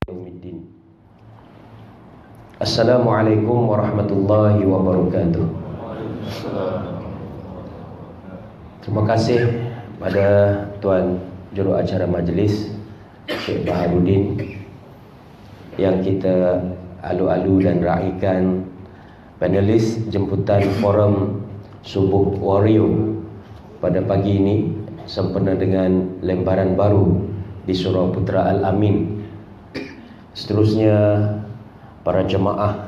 Yaumiddin. Assalamualaikum warahmatullahi wabarakatuh. Terima kasih pada Tuan Juruacara Majlis Syekh Baharudin yang kita alu-alu dan raikan panelis jemputan forum Subuh Wario pada pagi ini sempena dengan lembaran baru di Surau Putra Al-Amin. Seterusnya para jemaah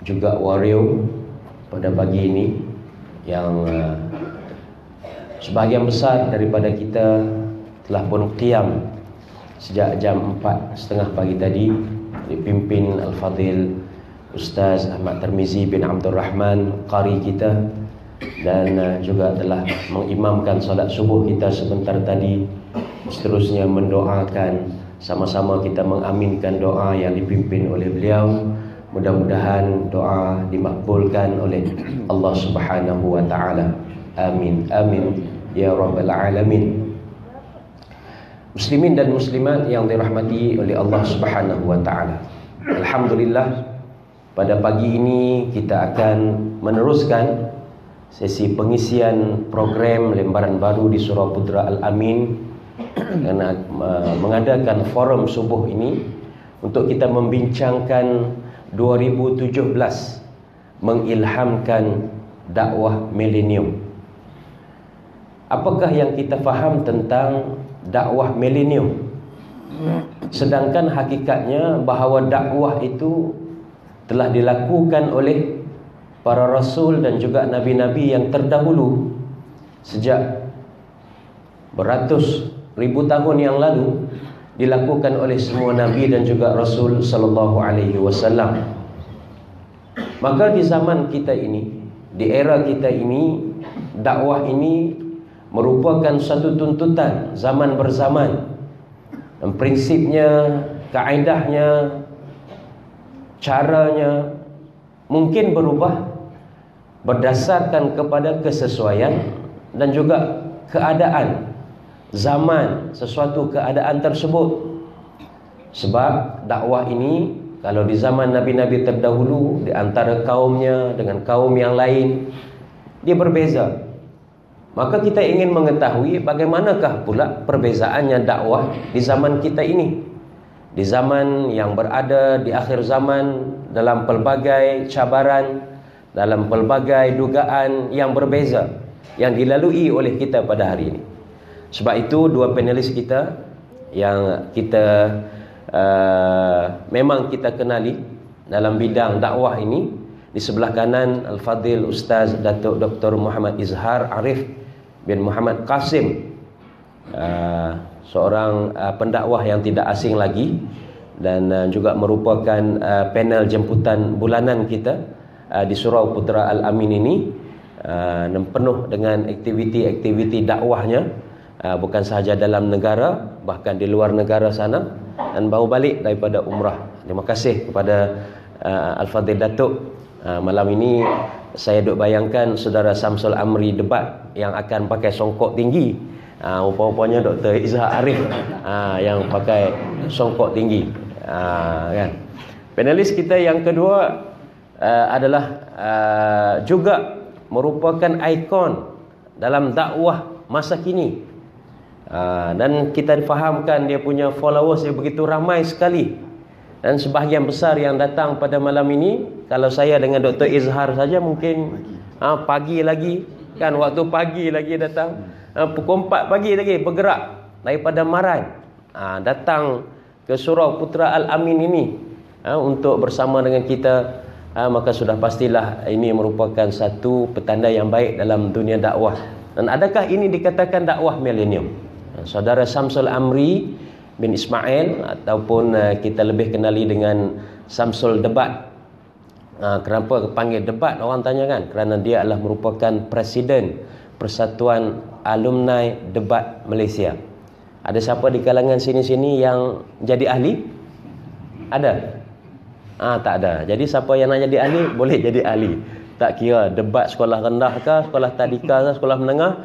juga Wario pada pagi ini yang sebahagian besar daripada kita telah pun qiyam sejak jam 4:30 pagi tadi dipimpin Al-Fadhil Ustaz Ahmad Tirmizi bin Abdul Rahman qari kita, dan juga telah mengimamkan solat subuh kita sebentar tadi. Seterusnya mendoakan, sama-sama kita mengaminkan doa yang dipimpin oleh beliau. Mudah-mudahan doa dimakbulkan oleh Allah Subhanahu wa taala. Amin amin ya rabbal alamin. Muslimin dan muslimat yang dirahmati oleh Allah Subhanahu wa taala. Alhamdulillah, pada pagi ini kita akan meneruskan sesi pengisian program lembaran baru di Surau Putra Al-Amin, karena mengadakan forum subuh ini untuk kita membincangkan 2017 mengilhamkan dakwah milenium. Apakah yang kita faham tentang dakwah milenium? Sedangkan hakikatnya bahawa dakwah itu telah dilakukan oleh para rasul dan juga nabi-nabi yang terdahulu sejak beratus ribu tahun yang lalu, dilakukan oleh semua nabi dan juga rasul sallallahu alaihi wasallam. Maka di zaman kita ini, di era kita ini, dakwah ini merupakan satu tuntutan zaman berzaman. Dan prinsipnya, kaedahnya, caranya mungkin berubah berdasarkan kepada kesesuaian dan juga keadaan zaman, sesuatu keadaan tersebut. Sebab dakwah ini, kalau di zaman nabi-nabi terdahulu, di antara kaumnya dengan kaum yang lain, dia berbeza. Maka kita ingin mengetahui bagaimanakah pula perbezaannya dakwah di zaman kita ini, di zaman yang berada di akhir zaman, dalam pelbagai cabaran, dalam pelbagai dugaan yang berbeza yang dilalui oleh kita pada hari ini. Sebab itu dua panelis kita yang kita memang kita kenali dalam bidang dakwah ini, di sebelah kanan Al-Fadhil Ustaz Datuk Dr. Muhammad Izhar Arif bin Muhammad Qasim, seorang pendakwah yang tidak asing lagi, dan juga merupakan panel jemputan bulanan kita di Surau Putra Al-Amin ini, dan penuh dengan aktiviti-aktiviti dakwahnya, bukan sahaja dalam negara, bahkan di luar negara sana, dan baru balik daripada umrah. Terima kasih kepada Al-Fadhil Datuk. Malam ini saya duk bayangkan saudara Samsul Amri debat yang akan pakai songkok tinggi. Rupa-rupanya Dr. Izhar Arif yang pakai songkok tinggi. Kan? Panelis kita yang kedua adalah juga merupakan ikon dalam dakwah masa kini, dan kita difahamkan dia punya followers yang begitu ramai sekali, dan sebahagian besar yang datang pada malam ini, kalau saya dengan Dr. Izhar saja mungkin pagi lagi, kan, waktu pagi lagi datang, pukul 4 pagi lagi bergerak daripada Maran, datang ke Surau Putra Al-Amin ini untuk bersama dengan kita. Maka sudah pastilah ini merupakan satu petanda yang baik dalam dunia dakwah. Dan adakah ini dikatakan dakwah milenium? Saudara Samsul Amri bin Ismail, ataupun kita lebih kenali dengan Samsul Debat. Kenapa panggil debat, orang tanya kan? Kerana dia adalah merupakan Presiden Persatuan Alumni Debat Malaysia. Ada siapa di kalangan sini-sini yang jadi ahli? Ada? Tak ada. Jadi siapa yang nak jadi ahli, boleh jadi ahli. Tak kira debat sekolah rendah ke, sekolah tadika ke, sekolah menengah,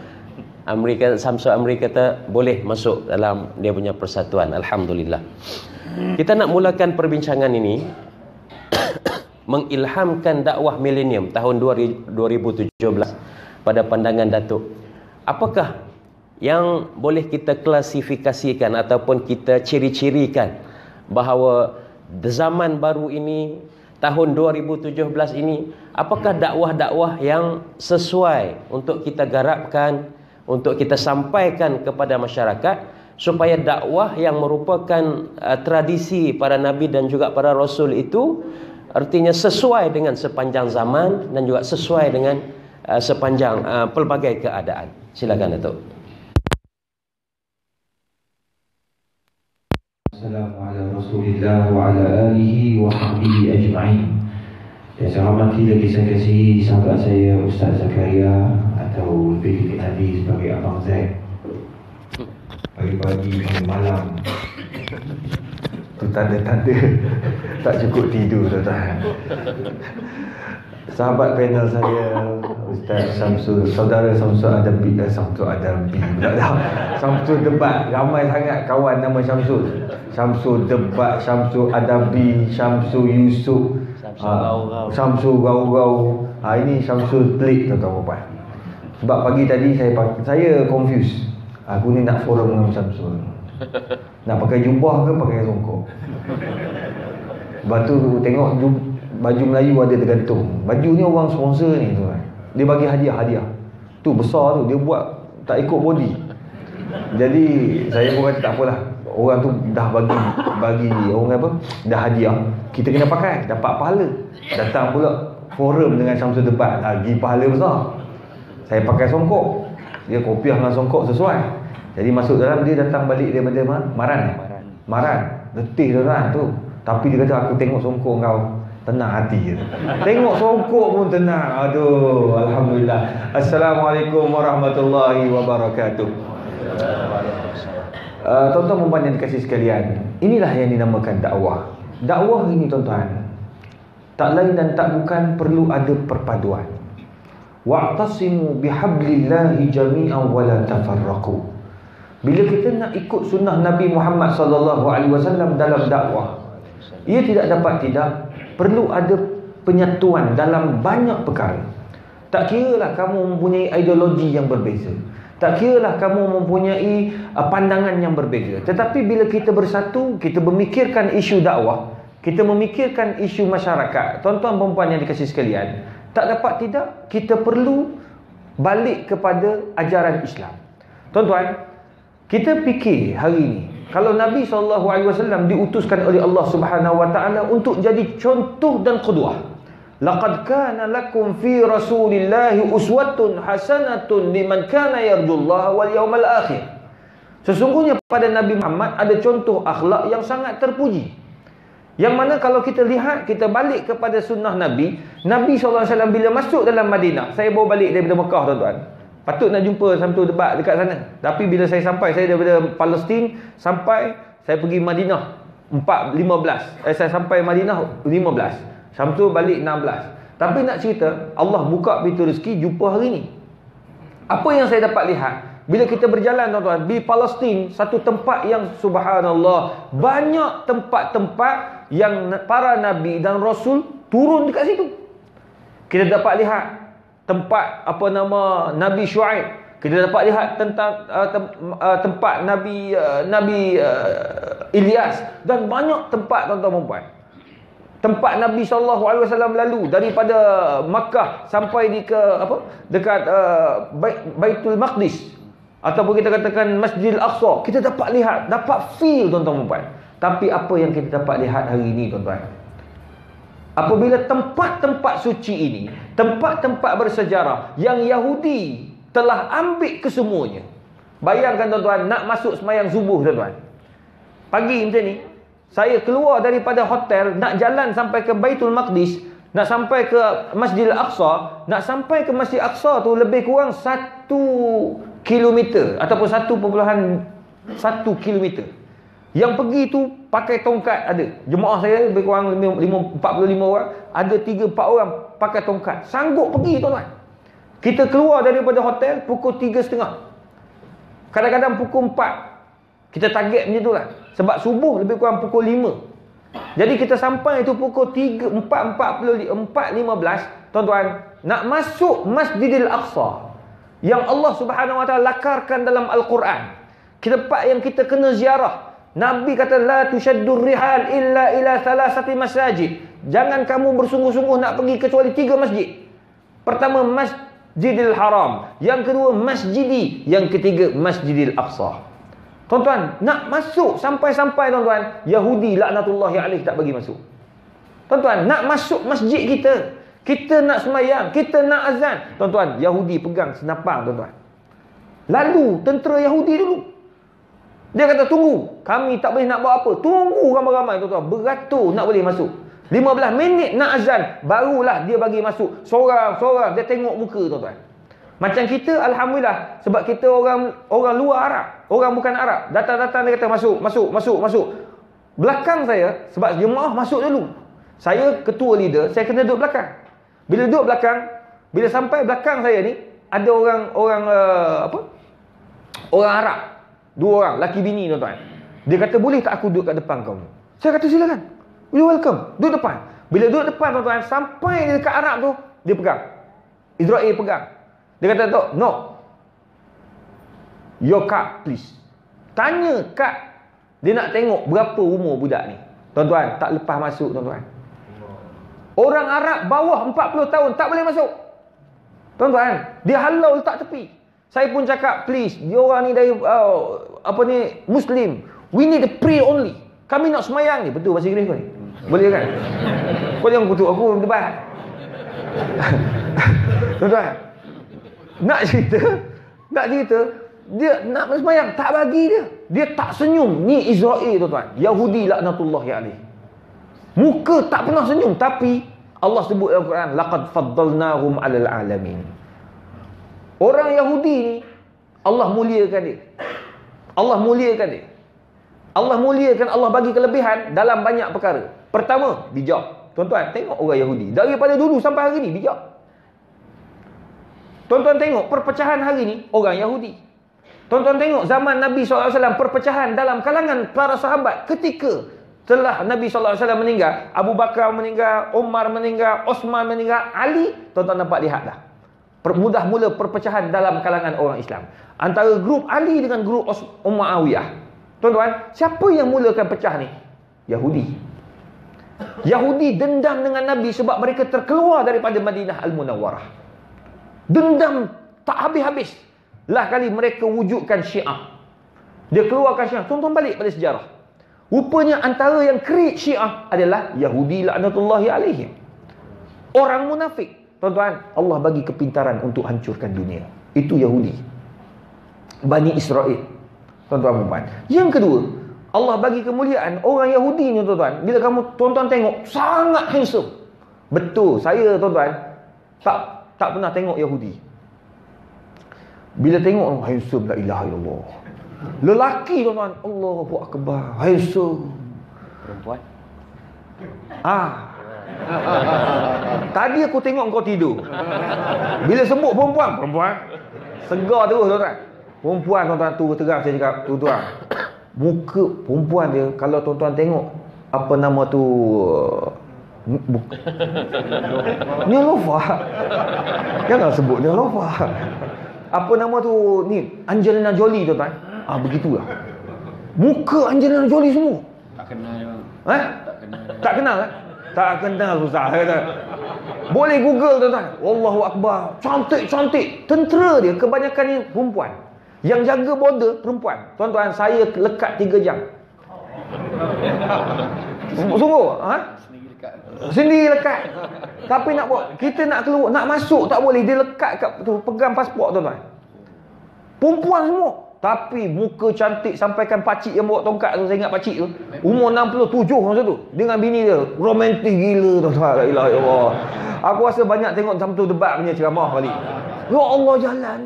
Amerika, Samsul Amri kata boleh masuk dalam dia punya persatuan. Alhamdulillah. Kita nak mulakan perbincangan ini mengilhamkan dakwah milenium tahun 2017 pada pandangan Datuk. Apakah yang boleh kita klasifikasikan ataupun kita ciri-cirikan bahawa zaman baru ini, tahun 2017 ini, apakah dakwah-dakwah yang sesuai untuk kita garapkan, untuk kita sampaikan kepada masyarakat, supaya dakwah yang merupakan tradisi para nabi dan juga para rasul itu artinya sesuai dengan sepanjang zaman dan juga sesuai dengan sepanjang pelbagai keadaan. Silakan Datuk. Assalamualaikum warahmatullahi wa ala alihi wa sahbihi ajma'in. Yang saya hormati lagi saya kasihi sahabat saya Ustaz Zakaria, atau lebih dikenali sebagai Abang Zaid. Pagi-pagi malam tu tanda-tanda tak cukup tidur, tuan-tuan. Sahabat panel saya Ustaz Syamsul, saudara Syamsul Adabi, Syamsul Debat, ramai sangat kawan nama Syamsul. Syamsul Debat, Syamsul Adabi, Syamsul Yusuf, Syamsul Gau-Gau. Ini Syamsul Pelik, tuan-tuan puan. Sebab pagi tadi saya confuse. Aku ni nak forum dengan Syamsul. Nak pakai jubah ke pakai songkok? Lepas tu tengok baju Melayu ada tergantung. Baju ni orang sponsor ni tuan. Dia bagi hadiah. Tu besar tu, dia buat tak ikut body. Jadi saya pun kata tak apalah. Orang tu dah bagi orang apa? Dah hadiah. Kita kena pakai, dapat pahala. Datang pula forum dengan Syamsul Debat, lagi pahala besar. Saya pakai songkok. Dia kopiah dengan songkok sesuai. Jadi masuk dalam, dia datang balik daripada Maran. Letih tuan tu. Tapi dia kata, aku tengok songkok kau tenang hati. Tengok songkok pun tenang. Aduh, alhamdulillah. Assalamualaikum warahmatullahi wabarakatuh. Tuan-tuan dan puan yang dikasihi sekalian, inilah yang dinamakan dakwah. Dakwah ini tuan-tuan, tak lain dan tak bukan perlu ada perpaduan. Wa'tasimu bihablillahi jami'an wa la tafarraqu. Bila kita nak ikut sunnah Nabi Muhammad sallallahu alaihi wasallam dalam dakwah, ia tidak perlu ada penyatuan dalam banyak perkara. Tak kiralah kamu mempunyai ideologi yang berbeza, tak kiralah kamu mempunyai pandangan yang berbeza, tetapi bila kita bersatu, kita memikirkan isu dakwah, kita memikirkan isu masyarakat, tuan-tuan dan puan yang dikasihi sekalian, tak dapat tidak kita perlu balik kepada ajaran Islam. Tuan-tuan, kita fikir hari ini, kalau Nabi SAW diutuskan oleh Allah Subhanahu Wa Taala untuk jadi contoh dan qudwah. Laqad kana lakum fi Rasulillahi uswatun hasanatun liman kana yarjullaha wal yawmal akhir. Sesungguhnya pada Nabi Muhammad ada contoh akhlak yang sangat terpuji. Yang mana kalau kita lihat, kita balik kepada sunnah Nabi SAW bila masuk dalam Madinah. Saya bawa balik daripada Mekah, tuan-tuan. Patut nak jumpa Syamsul Debat dekat sana. Tapi bila saya sampai, saya daripada Palestin sampai, saya pergi Madinah 15. Saya sampai Madinah 15. Syamsul balik 16. Tapi nak cerita, Allah buka pintu rezeki jumpa hari ni. Apa yang saya dapat lihat bila kita berjalan, tuan-tuan, di Palestin, satu tempat yang subhanallah, banyak tempat-tempat yang para nabi dan rasul turun dekat situ. Kita dapat lihat tempat Nabi Syuaib. Kita dapat lihat tentang tempat Nabi Ilyas, dan banyak tempat, tuan-tuan dan puan. Tempat Nabi SAW lalu daripada Makkah sampai dekat Baitul Maqdis, ataupun kita katakan Masjidil Aqsa. Kita dapat lihat, dapat feel, tuan-tuan dan puan. Tapi apa yang kita dapat lihat hari ini, tuan-tuan, apabila tempat-tempat suci ini, tempat-tempat bersejarah yang Yahudi telah ambil kesemuanya. Bayangkan, tuan-tuan, nak masuk semayang subuh, tuan-tuan, pagi macam ni, saya keluar daripada hotel, nak jalan sampai ke Baitul Maqdis, nak sampai ke Masjidil Aqsa. Nak sampai ke Masjid Aqsa tu lebih kurang 1 kilometer ataupun 1.1 kilometer. Yang pergi tu pakai tongkat ada. Jemaah saya lebih kurang 45 orang, ada 3-4 orang pakai tongkat. Sanggup pergi, tuan-tuan. Kita keluar daripada hotel pukul 3.30. Kadang-kadang pukul 4. Kita target macam itulah. Sebab subuh lebih kurang pukul 5. Jadi kita sampai itu pukul 4.15. Tuan-tuan, nak masuk Masjidil Aqsa yang Allah Subhanahu Wa Taala lakarkan dalam Al-Quran. Tempat yang kita kena ziarah. Nabi kata la tushaddur rihal illa ila thalathati masajid. Jangan kamu bersungguh-sungguh nak pergi kecuali 3 masjid. Pertama Masjidil Haram, yang kedua Masjidi, yang ketiga Masjidil Aqsa. Tuan-tuan, nak masuk sampai-sampai tuan-tuan, Yahudi laknatullahi alaih tak bagi masuk. Tuan-tuan, nak masuk masjid kita, kita nak sembahyang, kita nak azan, tuan-tuan, Yahudi pegang senapang tuan-tuan. Lalu tentera Yahudi dulu. Dia kata tunggu, kami tak boleh nak buat apa. Tunggu ramai-ramai tuan-tuan, beratur nak boleh masuk. 15 minit nak azan, barulah dia bagi masuk. Seorang-seorang dia tengok muka tuan-tuan. Macam kita alhamdulillah, sebab kita orang luar Arab, orang bukan Arab. Datang-datang dia kata masuk. Belakang saya, sebab jemaah masuk dulu. Saya ketua leader, saya kena duduk belakang. Bila duduk belakang, bila sampai belakang saya ni ada orang Arab. 2 orang, laki bini tuan-tuan. Dia kata boleh tak aku duduk kat depan kau? Saya kata silakan. You welcome. Duduk depan. Bila duduk depan tuan-tuan, sampai dekat Arab tu, dia pegang. Israel pegang. Dia kata tu, no. Your card please. Tanya kad. Dia nak tengok berapa umur budak ni. Tuan-tuan, tak lepas masuk tuan-tuan. Orang Arab bawah 40 tahun tak boleh masuk. Tuan-tuan, dia halau letak tepi. Saya pun cakap, please, dia orang ni dari Muslim. We need a pray only. Kami nak semayang ni. Betul bahasa Inggeris kau ni? Boleh kan? Kau jangan kutuk aku debat. Tuan-tuan, nak cerita, dia nak semayang, tak bagi dia. Dia tak senyum. Ni Israel tuan-tuan. Yahudi laknatullahi alaih. Muka tak pernah senyum. Tapi Allah sebut dalam Quran, laqad faddalnahum 'alal 'alamin. Orang Yahudi ni Allah muliakan dia. Allah muliakan, Allah bagi kelebihan dalam banyak perkara. Pertama, bijak. Tuan-tuan, tengok orang Yahudi. Daripada dulu sampai hari ni, bijak. Tuan-tuan tengok perpecahan hari ni, orang Yahudi. Tuan-tuan tengok zaman Nabi SAW, perpecahan dalam kalangan para sahabat. Ketika setelah Nabi SAW meninggal, Abu Bakar meninggal, Umar meninggal, Osman meninggal, Ali, tuan-tuan nampak lihat dah. Mudah mula perpecahan dalam kalangan orang Islam. Antara grup Ali dengan grup Umayyah. Tuan-tuan, siapa yang mulakan pecah ni? Yahudi. Yahudi dendam dengan Nabi sebab mereka terkeluar daripada Madinah Al-Munawwarah. Dendam tak habis-habis. Lah kali mereka wujudkan Syiah. Dia keluarkan Syiah. Tuan-tuan balik pada sejarah. Rupanya antara yang create Syiah adalah Yahudi laknatullahi alaihim. Orang munafik. Tuan-tuan, Allah bagi kepintaran untuk hancurkan dunia. Itu Yahudi. Bani Israel. Tuan-tuan. Yang kedua, Allah bagi kemuliaan orang Yahudi ni tuan-tuan. Bila tuan-tuan tengok, sangat handsome. Betul, saya tuan-tuan tak pernah tengok Yahudi. Bila tengok handsome, la ilaha illallah. Lelaki tuan-tuan, Allahu akbar, handsome. Perempuan? Tadi aku tengok kau tidur. Bila sebut perempuan segar terus tuan-tuan. Perempuan tuan-tuan, tu terang saya cakap, tuan-tuan, muka perempuan dia, kalau tuan-tuan tengok apa nama tu, Nilofa. Jangan sebut Nilofa. Apa nama tu ni, Angelina Jolie tuan-tuan. Begitulah. Muka Angelina Jolie semua. Tak kenal. Tak kenal kan? Tak kenal susah kata. Boleh Google tuan-tuan. Allahu akbar. Cantik-cantik. Tentera dia kebanyakan ni perempuan. Yang jaga border perempuan. Tuan-tuan, saya lekat 3 jam. Sungguh? Sendiri lekat. Tapi nak buat, kita nak keluar, nak masuk tak boleh. Dia lekat kat tu, pegang pasport tuan-tuan. Perempuan semua. Tapi muka cantik, sampaikan pakcik yang bawa tongkat tu, saya ingat pakcik tu, umur 67 masa tu, dengan bini dia, romantik gila tuan-tuan. La ilaha illallah. Aku rasa banyak tengok macam tu debat punya ceramah balik. Ya Allah, jalan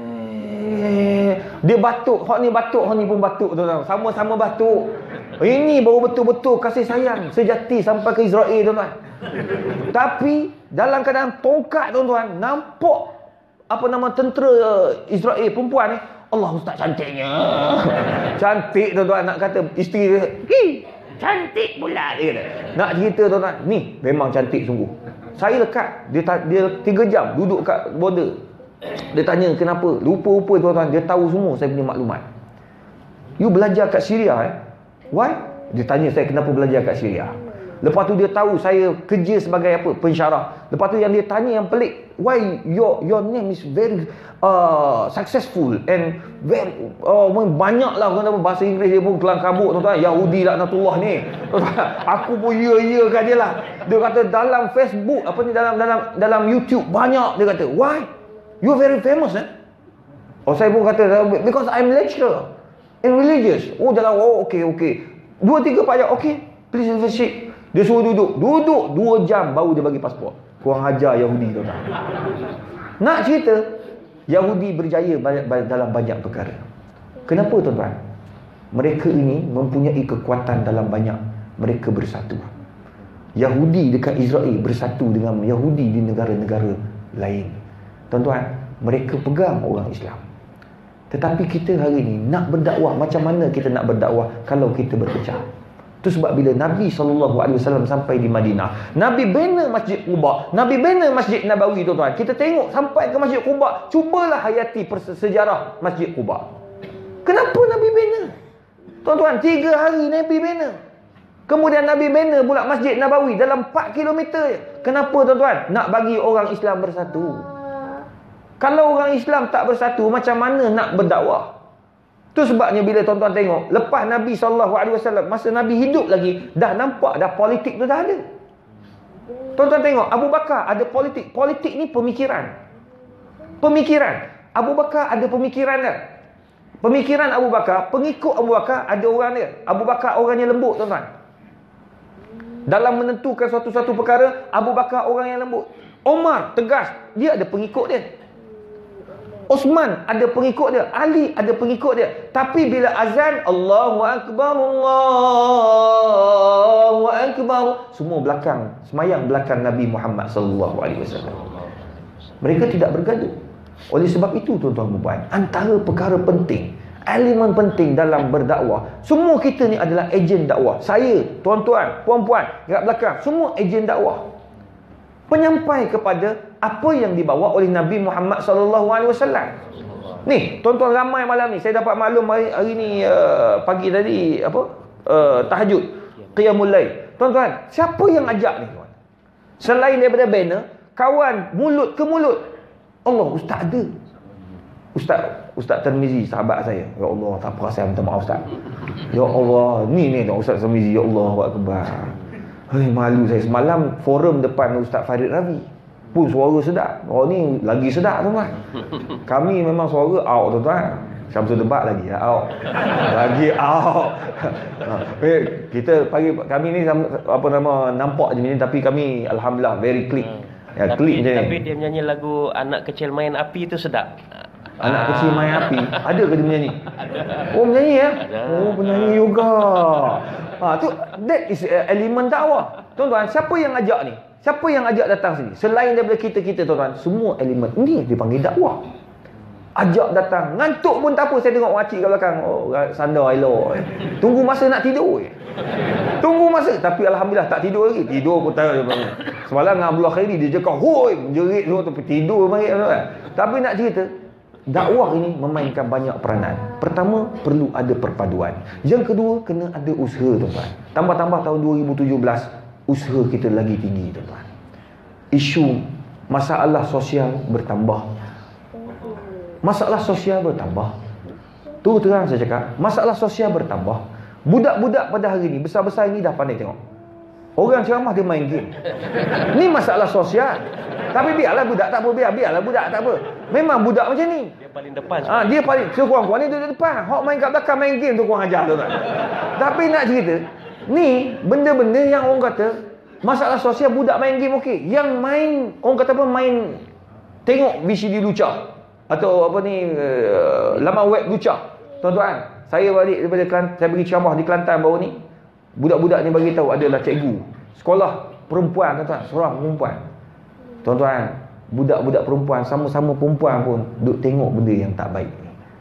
dia batuk, hak ni batuk, hak ni pun batuk tuan-tuan. Sama-sama batuk. Ini baru betul-betul kasih sayang sejati sampai ke Israel tuan-tuan. Tapi dalam keadaan tongkat tuan-tuan, nampak apa nama tentera Israel perempuan ni, Allah ustaz cantiknya. Cantik tuan-tuan, nak kata isteri dia, cantik pula dia kata. Nak cerita tuan-tuan, ni memang cantik sungguh. Saya lekat, dia 3 jam duduk kat border. Dia tanya kenapa, rupa-rupa tuan-tuan, dia tahu semua saya punya maklumat. You belajar kat Syria Why? Dia tanya saya kenapa belajar kat Syria. Lepas tu dia tahu saya kerja sebagai apa? Pensyarah. Lepas tu yang dia tanya yang pelik, why your name is very successful and very banyaklah orang apa bahasa Inggeris dia pun kelang kabut tuan-tuan. Yahudi laknatullah ni. Aku pun ya-yakan dia lah. Dia kata dalam Facebook apa ni, dalam YouTube banyak, dia kata, why? You very famous Oh, saya pun kata because I'm lecturer in religious. Oh, dalam okay. 2-3 payah, okay, please have a seat. Dia suruh duduk 2 jam baru dia bagi pasport. Kurang ajar Yahudi tu. Nak cerita, Yahudi berjaya dalam banyak perkara. Kenapa tuan-tuan? Mereka ini mempunyai kekuatan dalam banyak. Mereka bersatu. Yahudi dekat Israel bersatu dengan Yahudi di negara-negara lain. Tuan-tuan, mereka pegang orang Islam. Tetapi kita hari ini nak berdakwah, macam mana kita nak berdakwah kalau kita berpecah? Itu sebab bila Nabi SAW sampai di Madinah, Nabi bina Masjid Quba, Nabi bina Masjid Nabawi tuan-tuan. Kita tengok sampai ke Masjid Quba, cubalah hayati sejarah Masjid Quba. Kenapa Nabi bina? Tuan-tuan, 3 hari Nabi bina. Kemudian Nabi bina pula Masjid Nabawi dalam 4 kilometer je. Kenapa tuan-tuan? Nak bagi orang Islam bersatu. Kalau orang Islam tak bersatu, macam mana nak berdakwah? Itu sebabnya bila tuan-tuan tengok, lepas Nabi SAW, masa Nabi hidup lagi, dah nampak dah politik tu dah ada. Tuan-tuan tengok, Abu Bakar ada politik. Politik ni pemikiran. Abu Bakar ada pemikiran dia. Pemikiran Abu Bakar, pengikut Abu Bakar ada orang dia. Abu Bakar orangnya lembut tuan-tuan. Dalam menentukan suatu-satu perkara, Abu Bakar orang yang lembut. Omar tegas, dia ada pengikut dia. Osman ada pengikut dia, Ali ada pengikut dia. Tapi bila azan, Allahu Akbar, Allahu Akbar, semua belakang, semayang belakang Nabi Muhammad SAW. Mereka tidak bergaduh. Oleh sebab itu tuan-tuan dan puan, antara perkara penting, elemen penting dalam berdakwah, semua kita ni adalah ejen dakwah. Saya, tuan-tuan, puan-puan kat belakang, semua ejen dakwah. Penyampai kepada apa yang dibawa oleh Nabi Muhammad SAW. Ni, tuan-tuan ramai malam ni, saya dapat maklum hari ni pagi tadi tahajud, qiyamul lail. Tuan-tuan, siapa yang ajak ni tuan? Selain daripada banner, kawan mulut ke mulut. Allah, ustaz ada. Ustaz Tirmizi, sahabat saya. Ya Allah, tak apa, saya minta maaf ustaz. Ya Allah, ni Ustaz Tirmizi, ya Allah akbar. Malu saya. Semalam forum depan Ustaz Farid Ravi pun suara sedap. Orang ni lagi sedap tuan-tuan. Kami memang suara out tuan-tuan. Syamsul Debat lagi out. Lagi out. Kita pagi kami ni nampak je ni, tapi kami alhamdulillah very click. Ya, click je ni. Tapi dia menyanyi lagu Anak Kecil Main Api tu sedap. Anak kecil main api. Ada ke dia menyanyi? Oh, menyanyi ya? Oh, penyanyi juga. That is elemen dakwah. Tuan-tuan, siapa yang ajak ni? Siapa yang ajak datang sini? Selain daripada kita tuan-tuan, semua elemen ini dipanggil dakwah. Ajak datang. Ngantuk pun tak apa. Saya tengok makcik kat belakang. Oh, sandar elok. Tunggu masa nak tidur. Tunggu masa. Tapi alhamdulillah tak tidur lagi. Tidur pun tak. Semalam dengan Abdullah Khairi, dia cakap, hoi, menjerit semua tu. Tidur balik. Tapi nak cerita, dakwah ini memainkan banyak peranan. Pertama, perlu ada perpaduan. Yang kedua, kena ada usaha tuan-tuan. Tambah-tambah tahun 2017, usaha kita lagi tinggi tuan-tuan. Isu masalah sosial bertambah. Masalah sosial bertambah. Tu terang saya cakap, masalah sosial bertambah. Budak-budak pada hari ni, besar-besar ini dah pandai tengok. Orang ceramah dia main game. Ni masalah sosial. Tapi biarlah budak tak apa, biarlah budak tak apa. Memang budak macam ni. Dia paling depan. Dia paling sekurang-kurang ni duduk depan. Hok main kat belakang main game tu kurang ajar tu kan. Tapi nak cerita, ni benda-benda yang orang kata masalah sosial, budak main game okey. Yang main orang kata apa, main tengok VCD lucah atau apa ni laman web lucah. Tuan-tuan, saya balik daripada saya pergi ceramah di Kelantan baru ni. Budak-budak ni bagi tahu adalah cikgu sekolah perempuan tuan-tuan, seorang perempuan. Tuan-tuan, budak-budak perempuan sama-sama perempuan pun duk tengok benda yang tak baik.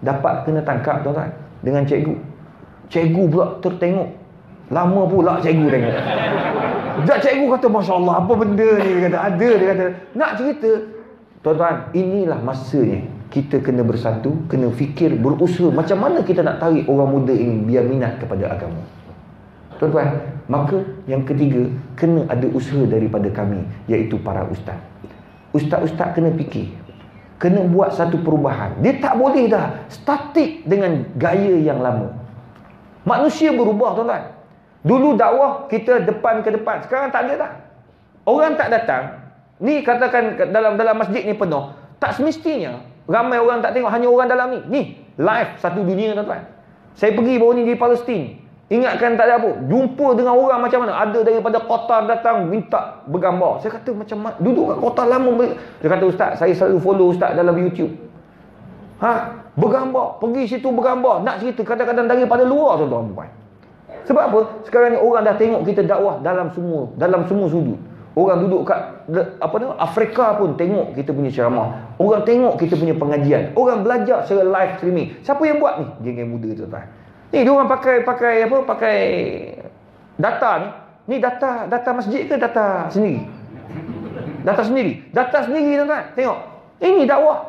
dapat kena tangkap tuan-tuan dengan cikgu. Cikgu pula tertengok. Lama pula cikgu tengok. Sekejap cikgu kata, Masya Allah, apa benda ni? Dia kata, ada. Dia kata, nak cerita. Tuan-tuan, inilah masanya kita kena bersatu, kena fikir, berusaha macam mana kita nak tarik orang muda ini biar minat kepada agama. Tuan-tuan, maka yang ketiga, kena ada usaha daripada kami, iaitu para ustaz. Ustaz-ustaz kena fikir, kena buat satu perubahan. Dia tak boleh dah statik dengan gaya yang lama. Manusia berubah, tuan-tuan. Dulu dakwah kita depan ke depan, sekarang tak ada dah. Orang tak datang. Ni katakan dalam masjid ni penuh, tak semestinya ramai orang tak tengok, hanya orang dalam ni. Ni live satu dunia, tuan-tuan. Saya pergi baru ni di Palestin. Ingatkan tak ada apa. Jumpa dengan orang macam mana. Ada daripada Qatar datang minta bergambar. Saya kata macam mana. Duduk kat Qatar lama. Dia kata, Ustaz, saya selalu follow Ustaz dalam YouTube. Bergambar. Pergi situ bergambar. Nak cerita kadang-kadang daripada luar, tuan-tuan. Sebab apa? Sekarang ni orang dah tengok kita dakwah dalam semua sudut. Orang duduk kat Afrika pun tengok kita punya ceramah. Orang tengok kita punya pengajian. Orang belajar secara live streaming. Siapa yang buat ni? Geng-geng muda, tuan-tuan. Ni dia orang pakai data ni. Ni data masjid ke data sendiri? Data sendiri, tuan-tuan. Tengok. Ini dakwah.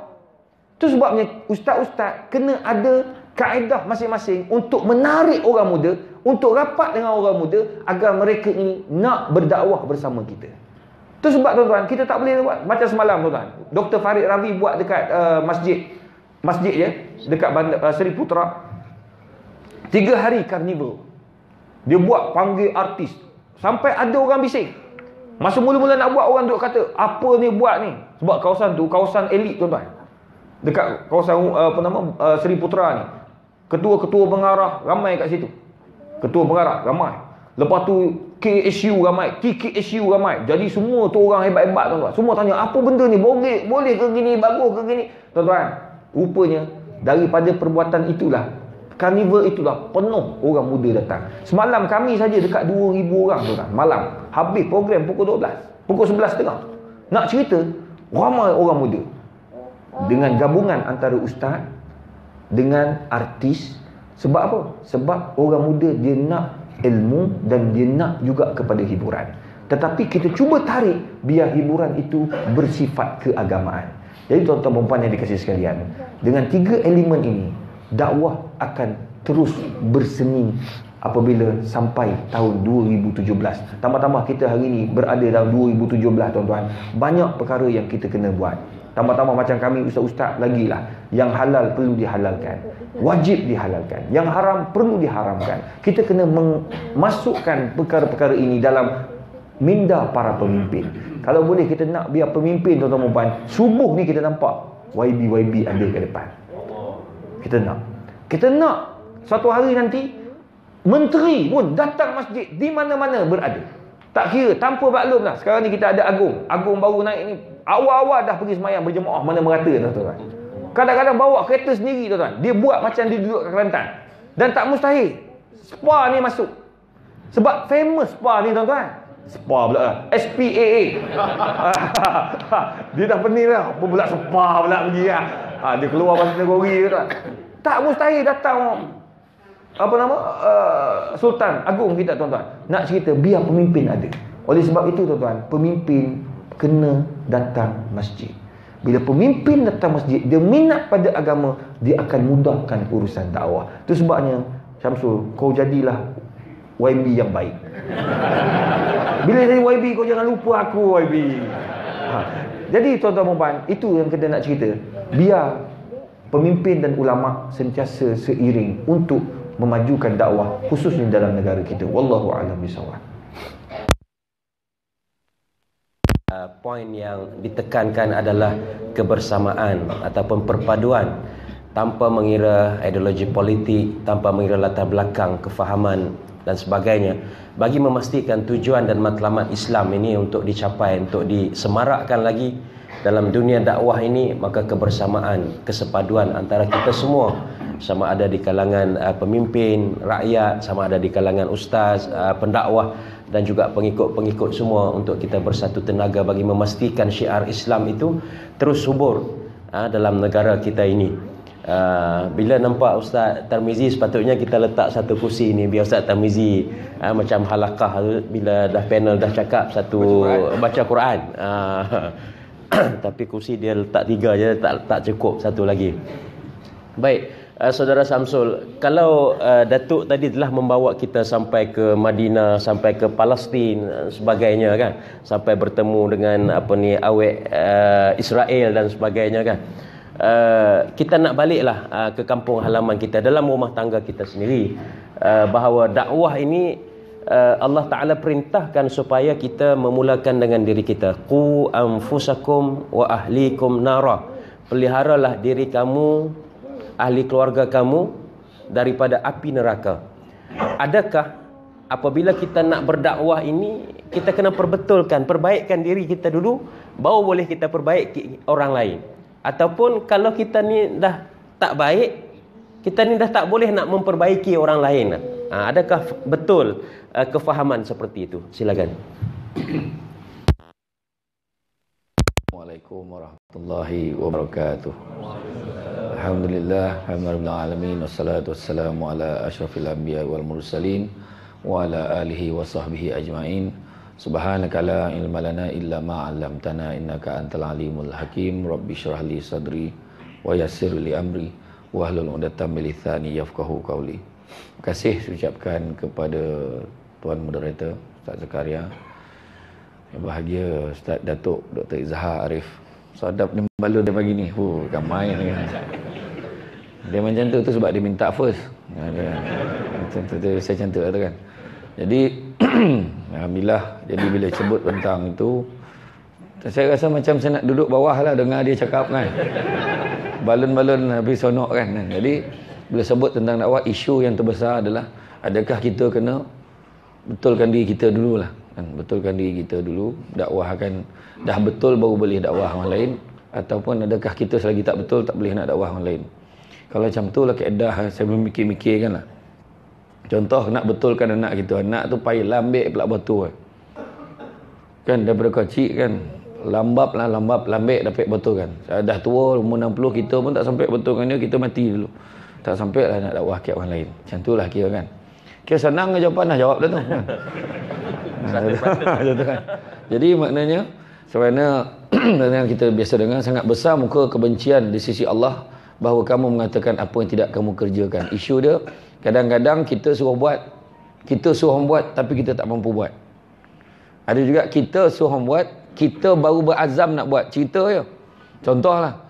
Tu sebabnya ustaz-ustaz kena ada kaedah masing-masing untuk menarik orang muda, untuk rapat dengan orang muda agar mereka ini nak berdakwah bersama kita. Tu sebab, tuan-tuan, kita tak boleh buat macam semalam, tuan-tuan. Dr. Farid Ravi buat dekat masjid je dekat Seri Putra. 3 hari karnival. Dia buat panggil artis. Sampai ada orang bising. Masa mula-mula nak buat, orang duk kata, apa ni buat ni? Sebab kawasan tu kawasan elit, tuan-tuan. Dekat kawasan Seri Putra ni. Ketua-ketua pengarah ramai kat situ. Ketua pengarah ramai. Lepas tu KSU ramai, TKSU ramai. Jadi semua tu orang hebat-hebat, tuan-tuan. Semua tanya, apa benda ni? Boleh ke gini? Bagus ke gini? Tuan-tuan, rupanya daripada perbuatan itulah, karnival itulah penuh orang muda datang. Semalam kami saja dekat 2,000 orang, tuan-tuan. Malam habis program pukul 12, pukul 11.30. Nak cerita, ramai orang muda. Dengan gabungan antara ustaz dengan artis. Sebab apa? Sebab orang muda dia nak ilmu dan dia nak juga kepada hiburan. Tetapi kita cuba tarik biar hiburan itu bersifat keagamaan. Jadi tuan-tuan perempuan yang dikasihi sekalian, dengan 3 elemen ini, dakwah akan terus berseni apabila sampai tahun 2017. Tambah-tambah kita hari ini berada dalam 2017, tuan-tuan. Banyak perkara yang kita kena buat. Tambah-tambah macam kami ustaz-ustaz lagi lah. Yang halal perlu dihalalkan, wajib dihalalkan. Yang haram perlu diharamkan. Kita kena memasukkan perkara-perkara ini dalam minda para pemimpin. Kalau boleh kita nak biar pemimpin, tuan-tuan dan puan, subuh ni kita nampak YB ada ke depan. Kita nak suatu hari nanti menteri pun datang masjid di mana-mana berada. Tak kira, tanpa maklum lah. Sekarang ni kita ada Agung baru naik ni. Awal-awal dah pergi semayang berjemaah mana merata, tuan-tuan. Kadang-kadang bawa kereta sendiri, tuan-tuan. Dia buat macam dia duduk kat Kelantan. Dan tak mustahil spa ni masuk. Sebab famous spa ni, tuan-tuan. Spa pula lah. SPAA. Dia dah pening lah. Apa pula spa pula pergi lah. Dia keluar bahasa negeri, tuan-tuan. Tak mustahil datang Sultan Agung kita, tuan-tuan. Nak cerita biar pemimpin ada. Oleh sebab itu, tuan-tuan, pemimpin kena datang masjid. Bila pemimpin datang masjid, dia minat pada agama, dia akan mudahkan urusan dakwah. Itu sebabnya, Syamsul, kau jadilah YB yang baik. Bila jadi YB, kau jangan lupa aku, YB. Jadi tuan-tuan dan puan, itu yang kita nak cerita. Biar pemimpin dan ulama sentiasa seiring untuk memajukan dakwah, khususnya dalam negara kita. Wallahu a'lam bishawab. Poin yang ditekankan adalah kebersamaan ataupun perpaduan tanpa mengira ideologi politik, tanpa mengira latar belakang, kefahaman dan sebagainya, bagi memastikan tujuan dan matlamat Islam ini untuk dicapai, untuk disemarakkan lagi dalam dunia dakwah ini. Maka kebersamaan, kesepaduan antara kita semua, sama ada di kalangan pemimpin, rakyat, sama ada di kalangan ustaz, pendakwah dan juga pengikut-pengikut semua, untuk kita bersatu tenaga bagi memastikan syiar Islam itu terus subur dalam negara kita ini. Bila nampak Ustaz Tarmizi, sepatutnya kita letak satu kursi ni biar Ustaz Tarmizi macam halakah tu, bila dah panel dah cakap satu baca Quran. Tapi kursi dia letak 3 je, tak cukup satu lagi. Baik, Saudara Samsul, kalau Datuk tadi telah membawa kita sampai ke Madinah, sampai ke Palestin sebagainya kan, sampai bertemu dengan awek Israel dan sebagainya kan. Kita nak baliklah ke kampung halaman kita, dalam rumah tangga kita sendiri, bahawa dakwah ini Allah Ta'ala perintahkan supaya kita memulakan dengan diri kita. Qu anfusakum wa ahlikum nara. Peliharalah diri kamu, ahli keluarga kamu daripada api neraka. Adakah apabila kita nak berdakwah ini, kita kena perbaikkan diri kita dulu, baru boleh kita perbaiki orang lain? Ataupun kalau kita ni dah tak baik, kita ni dah tak boleh nak memperbaiki orang lain? Adakah betul kefahaman seperti itu? Silakan. Assalamualaikum warahmatullahi wabarakatuh. Alhamdulillah, alhamdulillah alamin, wassalatu wassalamu ala asyrafil anbiya wal mursalin wa ala alihi wa sahbihi ajmain. Subhanaka la ilma lana illa ma 'allamtana innaka antal alimul hakim. Rabbi shrah li sadri wa yassir li amri wahlul 'uqdatam min lisani yafqahu qawli. Terima kasih ucapkan kepada Tuan Moderator Ustaz Zakaria. Yang bahagia Ustaz Datuk Dr. Izhar Arif. Sadap dia balon dia pagi ni. Ramai ni. Dia macam tu sebab dia minta first. Macam tu saya cantik kata kan. Jadi alhamdulillah, jadi bila sebut tentang itu, saya rasa macam saya nak duduk bawah lah dengar dia cakap kan. Balon-balon habis sonok kan. Jadi bila sebut tentang dakwah, isu yang terbesar adalah adakah kita kena betulkan diri kita dulu lah kan? Betulkan diri kita dulu. Dakwah akan dah betul baru boleh dakwah orang lain, ataupun adakah kita selagi tak betul tak boleh nak dakwah orang lain? Kalau macam tu lah kaedah saya memikir-mikir kan lah. Contoh nak betulkan anak kita, anak tu payah lambik pula batu kan, daripada kecil kan, lambik dapat betulkan. Dah tua umur 60 kita pun tak sampai betulkan dia, kita mati dulu, tak sampai lah nak dakwah kat orang lain. Macam tu lah kira kan. Kira senang ke jawapan dah jawab dah tu kan. Jadi maknanya sebenarnya yang kita biasa dengar, sangat besar muka kebencian di sisi Allah bahawa kamu mengatakan apa yang tidak kamu kerjakan. Isu dia kadang-kadang kita suruh buat tapi kita tak mampu buat. Ada juga kita suruh buat, kita baru berazam nak buat. Cerita je. Contohlah,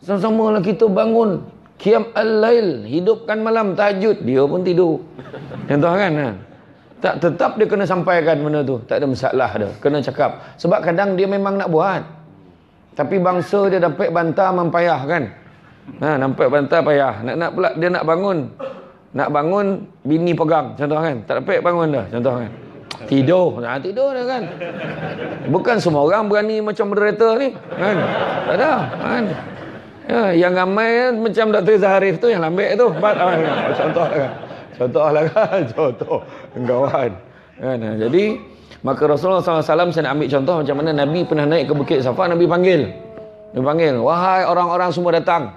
sama-sama lah kita bangun qiyam al-lail, hidupkan malam tahajud, dia pun tidur. Contoh kan. Tak, tetap dia kena sampaikan benda tu, tak ada masalah dia, kena cakap. Sebab kadang dia memang nak buat, tapi bangsa dia dapat bantah mempayah kan. Nampak bantah payah. Nak pula dia nak bangun bini pegang, contoh kan. Tak dapat bangun dah, contoh kan. Tidur dah kan. Bukan semua orang berani macam moderator ni kan. Tak ada kan. Ya, yang ramai macam Dr. Zaharif tu yang lambik tu. Contoh lah kan. Contoh kawan kan. Jadi maka Rasulullah SAW, saya nak ambil contoh macam mana Nabi pernah naik ke Bukit Safa. Nabi panggil, wahai orang-orang semua datang.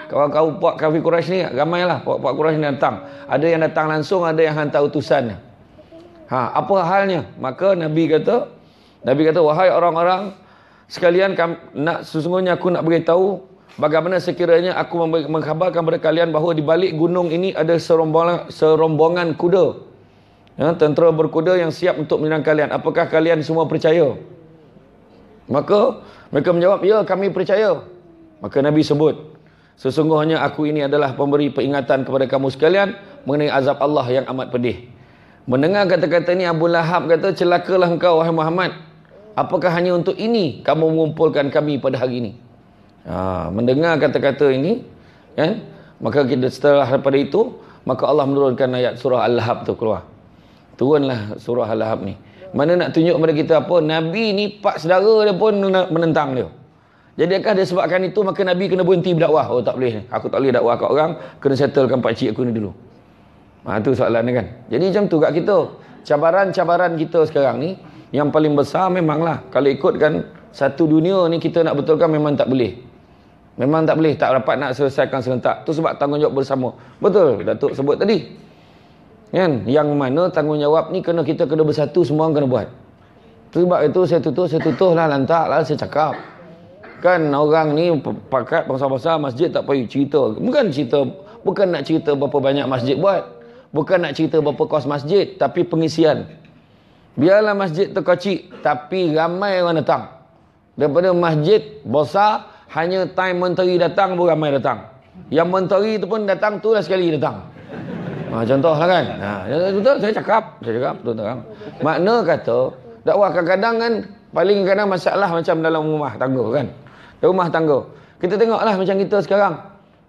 Kawan-kawan puak kafir Quraisy ni ramailah, puak Quraisy ni datang. Ada yang datang langsung, ada yang hantar utusannya. Apa halnya? Maka Nabi kata, wahai orang-orang sekalian, sesungguhnya aku nak beritahu bagaimana sekiranya aku mengkhabarkan kepada kalian bahawa di balik gunung ini ada serombongan kuda, tentera berkuda yang siap untuk menyerang kalian. Apakah kalian semua percaya? Maka mereka menjawab, ya kami percaya. Maka Nabi sebut, sesungguhnya aku ini adalah pemberi peringatan kepada kamu sekalian mengenai azab Allah yang amat pedih. Mendengar kata-kata ini, Abu Lahab kata, celakalah engkau wahai Muhammad. Apakah hanya untuk ini kamu mengumpulkan kami pada hari ini? Mendengar kata-kata ini kan, maka kita setelah daripada itu, maka Allah menurunkan ayat surah Al-Lahab tu keluar. Turunlah surah Al-Lahab ni. Mana nak tunjuk kepada kita apa? Nabi ni pak saudara dia pun menentang dia. Jadi adakah disebabkan itu maka Nabi kena berhenti berdakwah? Oh tak boleh, aku tak boleh dakwah kat orang, kena settlekan pakcik aku ni dulu. Itu soalan dia kan. Jadi macam tu kat kita. Cabaran-cabaran kita sekarang ni yang paling besar memanglah kalau ikutkan satu dunia ni kita nak betulkan memang tak boleh. Memang tak boleh, tak dapat nak selesaikan serentak. Tu sebab tanggungjawab bersama. Betul Datuk sebut tadi. Kan? Yang mana tanggungjawab ni kita kena bersatu, semua orang kena buat. Tu sebab itu saya tutup lah, lantak lah saya cakap. Kan orang ni pakat pasal-pasal masjid tak payah cerita. Bukan nak cerita berapa banyak masjid buat. Bukan nak cerita berapa kos masjid, tapi pengisian. Biarlah masjid terkecil, tapi ramai orang datang. Daripada masjid besar, hanya time menteri datang pun ramai datang. Yang menteri tu pun datang tu lah sekali datang. Contoh lah kan. Betul saya cakap betul terang. Makna kata dakwah kadang-kadang kan paling kadang masalah macam dalam rumah tangga kan. Rumah tangga. Kita tengoklah macam kita sekarang.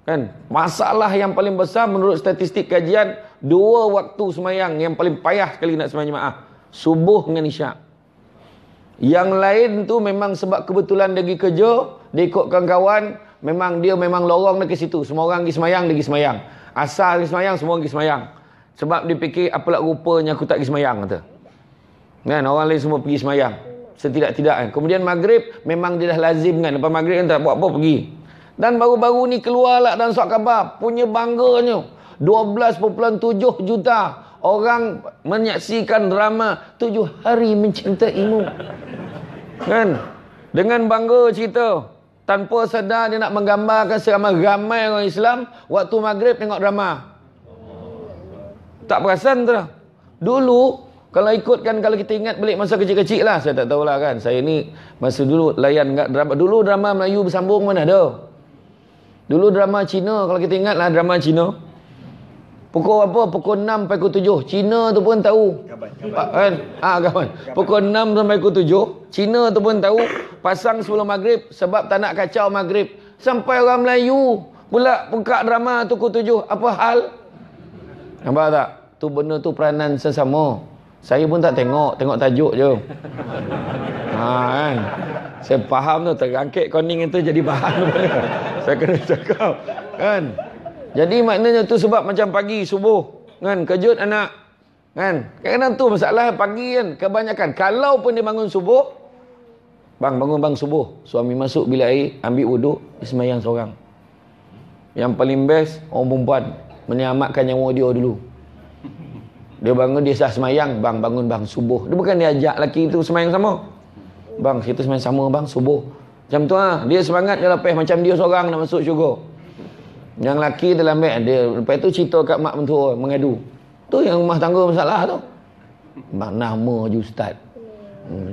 Kan? Masalah yang paling besar menurut statistik kajian, 2 waktu semayang yang paling payah sekali nak semayang jemaah. Subuh dengan isyak. Yang lain tu memang sebab kebetulan dia pergi kerja, dia ikutkan kawan, memang lorong dia ke situ. Semua orang pergi semayang, dia pergi semayang. Asal pergi semayang, semua pergi semayang. Sebab dia fikir, apalah rupanya aku tak pergi semayang, kata. Kan, orang lain semua pergi semayang. Setidak-tidak kan. Kemudian maghrib, memang dia dah lazim kan. Lepas maghrib kan tak buat apa, pergi. Dan baru-baru ni keluarlah dalam surat khabar, punya bangganya, 12.7 juta orang menyaksikan drama 7 hari mencintaimu. Kan? Dengan bangga cerita. Tanpa sedar dia nak menggambarkan seramai-ramai orang Islam waktu maghrib tengok drama. Tak perasan tu. Dulu kalau ikutkan, kalau kita ingat balik masa kecil-kecil lah, saya tak tahulah kan. Saya ni masa dulu layan drama. Dulu drama Melayu bersambung mana ada. Dulu drama Cina, kalau kita ingat lah drama Cina. Pukul apa? Pukul 6 sampai pukul 7. Cina tu pun tahu. Kaban. Kaban. Pukul 6 sampai pukul 7. Cina tu pun tahu. Pasang sebelum maghrib sebab tak nak kacau maghrib. Sampai orang Melayu pula buka drama tu pukul 7. Apa hal? Nampak tak? Tu benda tu peranan sesama. Saya pun tak tengok tajuk je. Kan. Saya faham tu, terangkit koning itu jadi bahan. Saya kena cakap. Kan. Jadi maknanya tu sebab macam pagi subuh kan, kejut anak kan. Kadang-kadang tu masalah pagi kan, kebanyakan kalau pun dia bangun subuh, bangun subuh, suami masuk bilik air, ambil wuduk, dia semayang seorang. Yang paling best orang perempuan menyelamatkan nyawa dia dulu. Dia bangun, dia sah semayang, bangun subuh. Dia bukan dia ajak lelaki tu semayang sama. Kita semayang sama subuh. Macam tu lah, dia semangat, dia lepas macam dia seorang nak masuk syurga. Yang lelaki dalam beg dia, lepas tu cerita kat mak mentua, mengadu. Tu yang rumah tangga masalah tu. Bang nama je ustaz.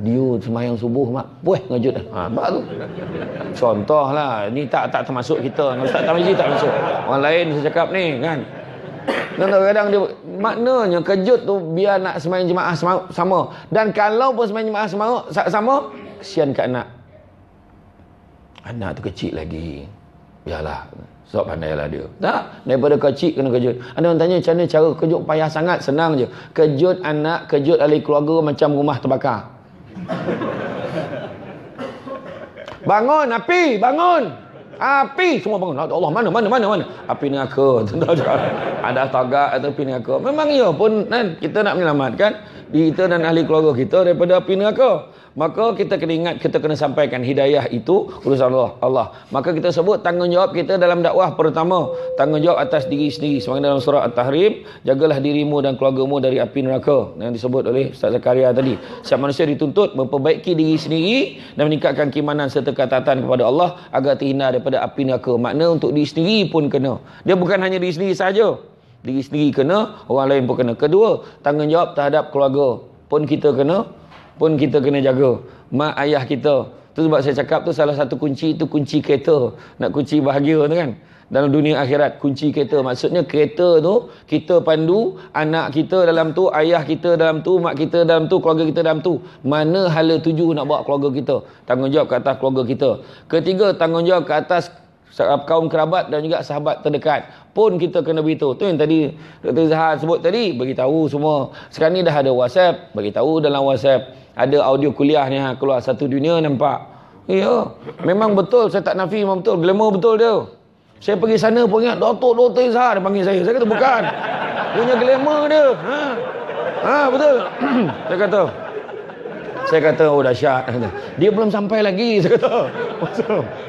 Dia semayang subuh mak, puas ngejut dah. Nampak tu. Contohlah, ni tak termasuk kita. Ustaz Tarmizi tak masuk. Orang lain saya cakap ni kan. Kadang-kadang dia maknanya kejut tu biar nak semayang jemaah sama. Dan kalau pun semayang jemaah sama, kesian kat anak. Anak tu kecil lagi. Biarlah. Sebab pandailah dia. Tak? Daripada kecil kena kejut. Ada orang tanya macam mana cara kejut, payah sangat, senang je. Kejut anak, kejut ahli keluarga macam rumah terbakar. Bangun, api, bangun. Api, semua bangun. Allah, mana? Api neraka. Ada tagak atau api neraka. Memang ya pun kan, kita nak menyelamatkan diri kita dan ahli keluarga kita daripada api neraka. Maka kita kena ingat, kita kena sampaikan hidayah itu urusan Allah. Maka kita sebut tanggungjawab kita dalam dakwah pertama, tanggungjawab atas diri sendiri. Sebenarnya dalam surah At-Tahrim, jagalah dirimu dan keluargamu dari api neraka, yang disebut oleh Ustaz Zakaria tadi. Setiap manusia dituntut memperbaiki diri sendiri dan meningkatkan keimanan serta ketaatan kepada Allah agar terhindar daripada api neraka. Makna untuk diri sendiri pun kena. Dia bukan hanya diri sendiri saja. Diri sendiri kena, orang lain pun kena. Kedua, tanggungjawab terhadap keluarga pun kita kena jaga. Mak ayah kita. Tu sebab saya cakap tu salah satu kunci tu kunci kereta. Nak kunci bahagia tu kan. Dalam dunia akhirat, kunci kereta. Maksudnya kereta tu kita pandu, anak kita dalam tu, ayah kita dalam tu, mak kita dalam tu, keluarga kita dalam tu. Mana hala tuju nak bawa keluarga kita. Tanggungjawab ke atas keluarga kita. Ketiga, tanggungjawab ke atas kaum kerabat dan juga sahabat terdekat pun kita kena beritahu. Tu yang tadi Dr. Zahar sebut tadi, beritahu semua. Sekarang ni dah ada WhatsApp, beritahu dalam WhatsApp. Ada audio kuliah ni keluar satu dunia nampak. Ya, memang betul, saya tak nafi, memang betul, glamour betul dia. Saya pergi sana pun ingat Dr. Zahar dia panggil saya. Saya kata bukan. Punya glamour dia. Betul. Saya kata oh dahsyat. Dia belum sampai lagi, saya kata.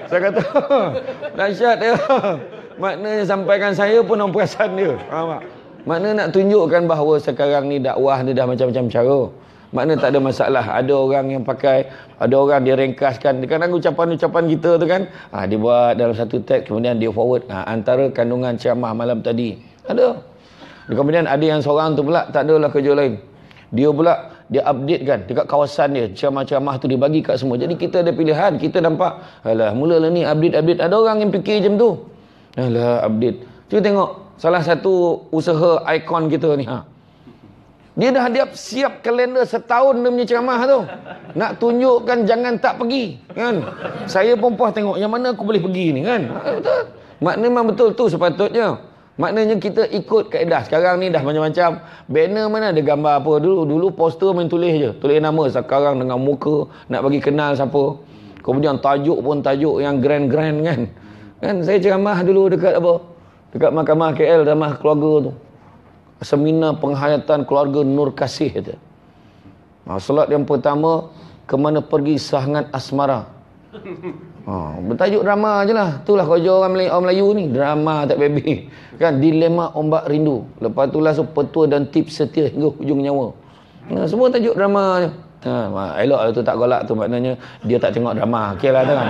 Saya kata, dahsyat dia. Maknanya sampaikan saya pun orang perasan dia. Faham tak? Maknanya nak tunjukkan bahawa sekarang ni dakwah ni dah macam-macam cara. Maknanya tak ada masalah. Ada orang yang pakai, ada orang dia ringkaskan. Kadang ucapan-ucapan kita tu kan, dia buat dalam satu teks, kemudian dia forward. Antara kandungan ceramah malam tadi. Ada. Kemudian ada yang seorang tu pula, tak adalah kerja lain. Dia pula, dia update kan dekat kawasan dia. Ceramah-ceramah tu dibagi kat semua. Jadi kita ada pilihan. Kita nampak, alah, mulalah ni update-update. Ada orang yang fikir macam tu. Alah, update. Cuba tengok. Salah satu usaha ikon kita ni. Dia dah siap kalender setahun dia punya ceramah tu. Nak tunjukkan jangan tak pergi. Kan? Saya pun puas tengok yang mana aku boleh pergi ni kan. Betul. Maknanya memang betul tu sepatutnya. Maknanya kita ikut kaedah. Sekarang ni dah macam-macam. Banner mana ada gambar apa. Dulu poster main tulis je. Tulis nama. Sekarang dengan muka. Nak bagi kenal siapa. Kemudian tajuk pun tajuk yang grand-grand kan. Kan saya ceramah dulu dekat apa? Dekat Mahkamah KL, Ramah Keluarga tu. Seminar penghayatan keluarga Nur Kasih kata. Solat yang pertama, kemana pergi sahangan asmara. Bertajuk drama je lah. Itulah kerja orang Melayu ni. Drama tak baby. Kan, dilema ombak rindu. Lepas tu lah petua dan tips setia hingga hujung nyawa. Semua tajuk drama je. Elok tu tak golak tu, maknanya dia tak tengok drama. Okey lah tu kan.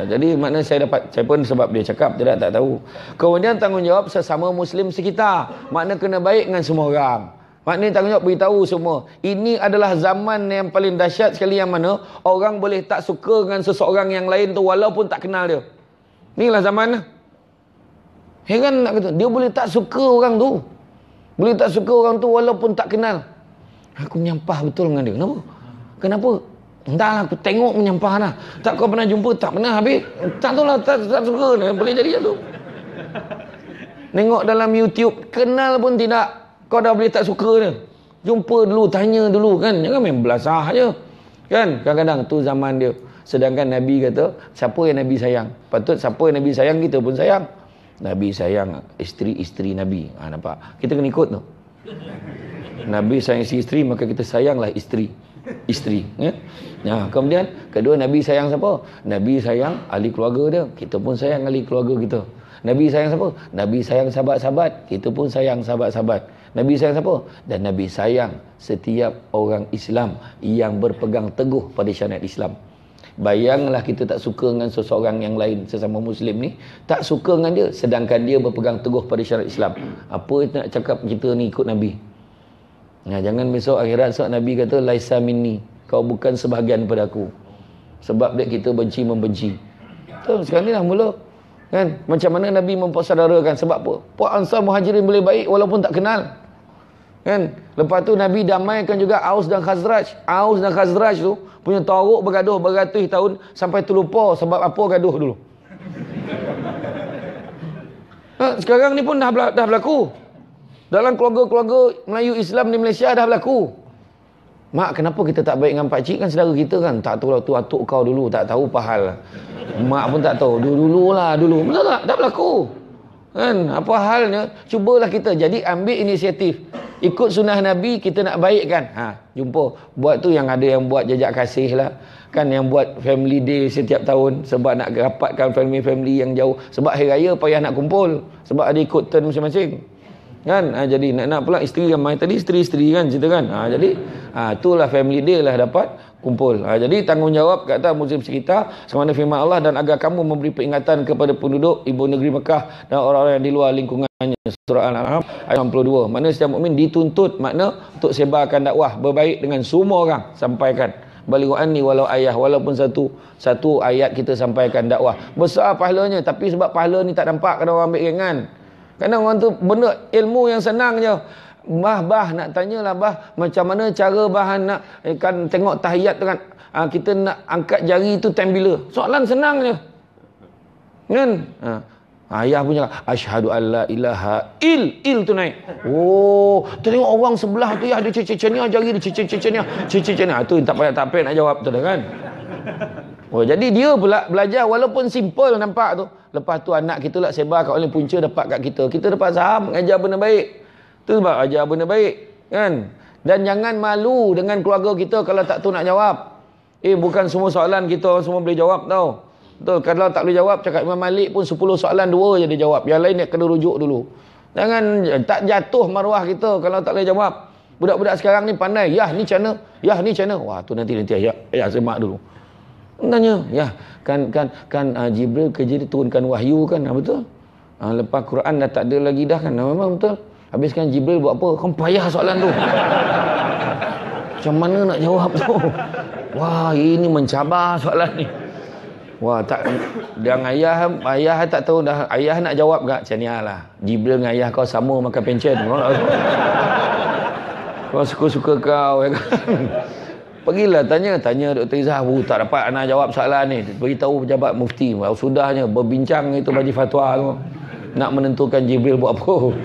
Jadi maknanya saya pun sebab dia cakap tidak tak tahu. Kemudian tanggungjawab sesama Muslim sekitar. Maknanya kena baik dengan semua orang. Maknanya tanggungjawab beritahu semua. Ini adalah zaman yang paling dahsyat sekali, yang mana orang boleh tak suka dengan seseorang yang lain tu walaupun tak kenal dia. Inilah zaman. Heran nak kata, dia boleh tak suka orang tu. Boleh tak suka orang tu walaupun tak kenal. Aku menyampah betul dengan dia. Kenapa? Entahlah, aku tengok menyampah lah. Tak kau pernah jumpa? Tak pernah habis. Tak tahu lah, tak suka. Boleh jadi macam tu. Tengok dalam YouTube, kenal pun tidak. Kau dah boleh tak suka dia. Jumpa dulu, tanya dulu kan. Jangan main belasah je. Kan? Kadang-kadang tu zaman dia. Sedangkan Nabi kata, siapa yang Nabi sayang? Patut siapa yang Nabi sayang, kita pun sayang. Nabi sayang isteri-isteri Nabi. Nampak? Kita kena ikut tu. Nabi sayang isteri, maka kita sayanglah isteri. Kemudian kedua, Nabi sayang siapa? Nabi sayang ahli keluarga dia. Kita pun sayang ahli keluarga kita. Nabi sayang siapa? Nabi sayang sahabat-sahabat. Kita pun sayang sahabat-sahabat. Nabi sayang siapa? Dan Nabi sayang setiap orang Islam yang berpegang teguh pada syariat Islam. Bayanglah kita tak suka dengan seseorang yang lain, sesama Muslim ni, tak suka dengan dia, sedangkan dia berpegang teguh pada syariat Islam. Apa nak cakap kita ni ikut Nabi? Jangan besok akhirat Nabi kata laisa minni, kau bukan sebahagian pada aku. Sebab dia kita benci membenci. Sekarang ni dah mula. Kan? Macam mana Nabi mempersaudarakan, sebab apa? Puak Ansar Muhajirin boleh baik walaupun tak kenal. Kan? Lepas tu Nabi damaikan juga Aus dan Khazraj. Aus dan Khazraj tu punya tauruk bergaduh beratus tahun sampai terlupa sebab apa gaduh dulu. Sekarang ni pun dah berlaku. Dalam keluarga-keluarga Melayu Islam di Malaysia dah berlaku. Mak, kenapa kita tak baik dengan pakcik? Kan saudara kita kan. Tak tahu lah tu atuk kau dulu. Tak tahu pahal. Mak pun tak tahu. Dulu. Betul tak? Dah berlaku. Kan? Apa halnya? Cubalah kita. Jadi ambil inisiatif. Ikut sunnah Nabi, kita nak baikkan. Jumpa. Buat tu yang ada yang buat jejak kasih lah. Kan yang buat family day setiap tahun. Sebab nak rapatkan family-family yang jauh. Sebab hari raya payah nak kumpul. Sebab ada ikut turn masing-masing. Kan? Jadi nak pula isteri ramai. Tadi isteri-isteri kan cerita kan. Jadi itulah family day lah dapat kumpul. Jadi tanggungjawab kata Muslim sekitar, sebagaimana firman Allah, dan agar kamu memberi peringatan kepada penduduk ibu negeri Mekah dan orang-orang yang di luar lingkungannya. Surah Al-An'am ayat 62. Makna setiap mukmin dituntut untuk sebarkan dakwah, berbaik dengan semua orang, sampaikan. Balighu anni walau ayah, walaupun satu ayat kita sampaikan dakwah. Besar pahalanya, tapi sebab pahala ni tak nampak, kadang orang ambil ringan. Kadang orang tu benda ilmu yang senang je. Bah nak tanyalah macam mana cara nak kan tengok tahiyat tu kan. Kita nak angkat jari tu time bila? Soalan senang je. Kan? Ayah punya asyhadu alla ilaha il tu naik. Tengok orang sebelah tu ya ada cecenia jari dia cecenia. Tu tak payah nak jawab tu dah kan. Jadi dia pula belajar walaupun simple nampak tu. Lepas tu anak kita lah sebar kat orang punca dapat kat kita. Kita dapat saham mengajar benda baik. Tu sebab ajar benda baik. Kan? Dan jangan malu dengan keluarga kita kalau tak tahu nak jawab. Bukan semua soalan kita semua boleh jawab tau. Betul, kalau tak boleh jawab, cakap Imam Malik pun 10 soalan 2 je dia jawab. Yang lain dia kena rujuk dulu. Jangan tak jatuh maruah kita kalau tak boleh jawab. Budak-budak sekarang ni pandai. Yah ni macam mana? Yah ni macam mana? Wah tu nanti ayah semak dulu. Tanya, ya kan Jibril kerja dia turunkan wahyu kan, betul? Lepas Quran dah tak ada lagi dah kan, memang betul. Habis kan Jibril buat apa? Kan payah soalan tu. Macam mana nak jawab tu? Wah, ini mencabar soalan ni. Wah, tak, dan ayah tak tahu dah, ayah nak jawab tak? Macam ni lah. Jibril dengan ayah kau sama makan pencen. Kau suka-suka kau ya kan. Pergilah tanya Dr. Izzah, tak dapat anak jawab soalan ni. Beritahu pejabat mufti. Sudahnya berbincang itu bagi fatwa tu. Nak menentukan Jibril buat apa.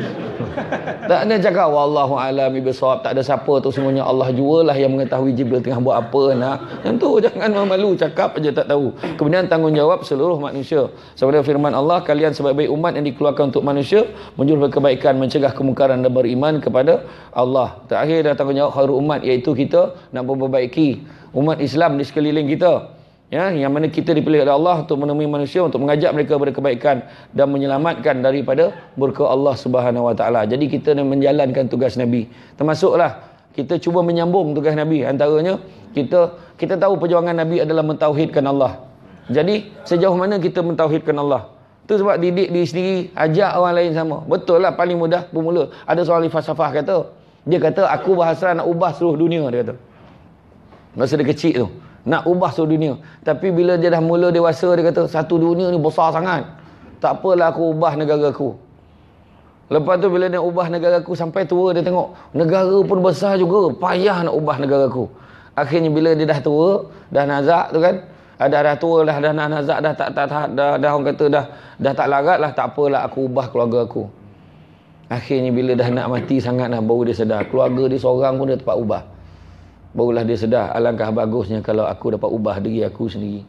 Tak ada cakap wallahu alam bisawab, tak ada siapa tu, semuanya Allah jualah yang mengetahui Jibril tengah buat apa nak. Yang tu jangan malu, cakap aja tak tahu. Kemudian tanggungjawab seluruh manusia. Sebenarnya firman Allah, kalian sebaik-baik umat yang dikeluarkan untuk manusia, menyuruh kebaikan, mencegah kemungkaran dan beriman kepada Allah. Terakhir dah tanggungjawab khairul umat, iaitu kita nak memperbaiki umat Islam di sekeliling kita. Ya, yang mana kita dipilih oleh Allah untuk menemui manusia, untuk mengajak mereka kepada kebaikan dan menyelamatkan daripada murka Allah Subhanahu Wa Taala. Jadi kita nak menjalankan tugas Nabi. Termasuklah kita cuba menyambung tugas Nabi. Antaranya kita tahu perjuangan Nabi adalah mentauhidkan Allah. Jadi sejauh mana kita mentauhidkan Allah? Itu sebab didik diri sendiri, ajak orang lain sama. Betul lah, paling mudah bermula. Ada seorang ahli falsafah kata, dia kata aku berhasrat nak ubah seluruh dunia, dia kata. Masa dia kecil tu, nak ubah seluruh dunia. Tapi bila dia dah mula dewasa, dia kata satu dunia ni besar sangat, tak apalah aku ubah negara aku. Lepas tu bila dia ubah negara aku, sampai tua dia tengok negara pun besar juga, payah nak ubah negara aku. Akhirnya bila dia dah tua, dah nazak tu kan, dah tua lah, dah nazak, dah orang kata dah tak larat lah, tak apalah aku ubah keluarga aku. Akhirnya bila dah nak mati sangat dah, baru dia sedar keluarga dia seorang pun dia dapat ubah. Barulah dia sedar, alangkah bagusnya kalau aku dapat ubah diri aku sendiri.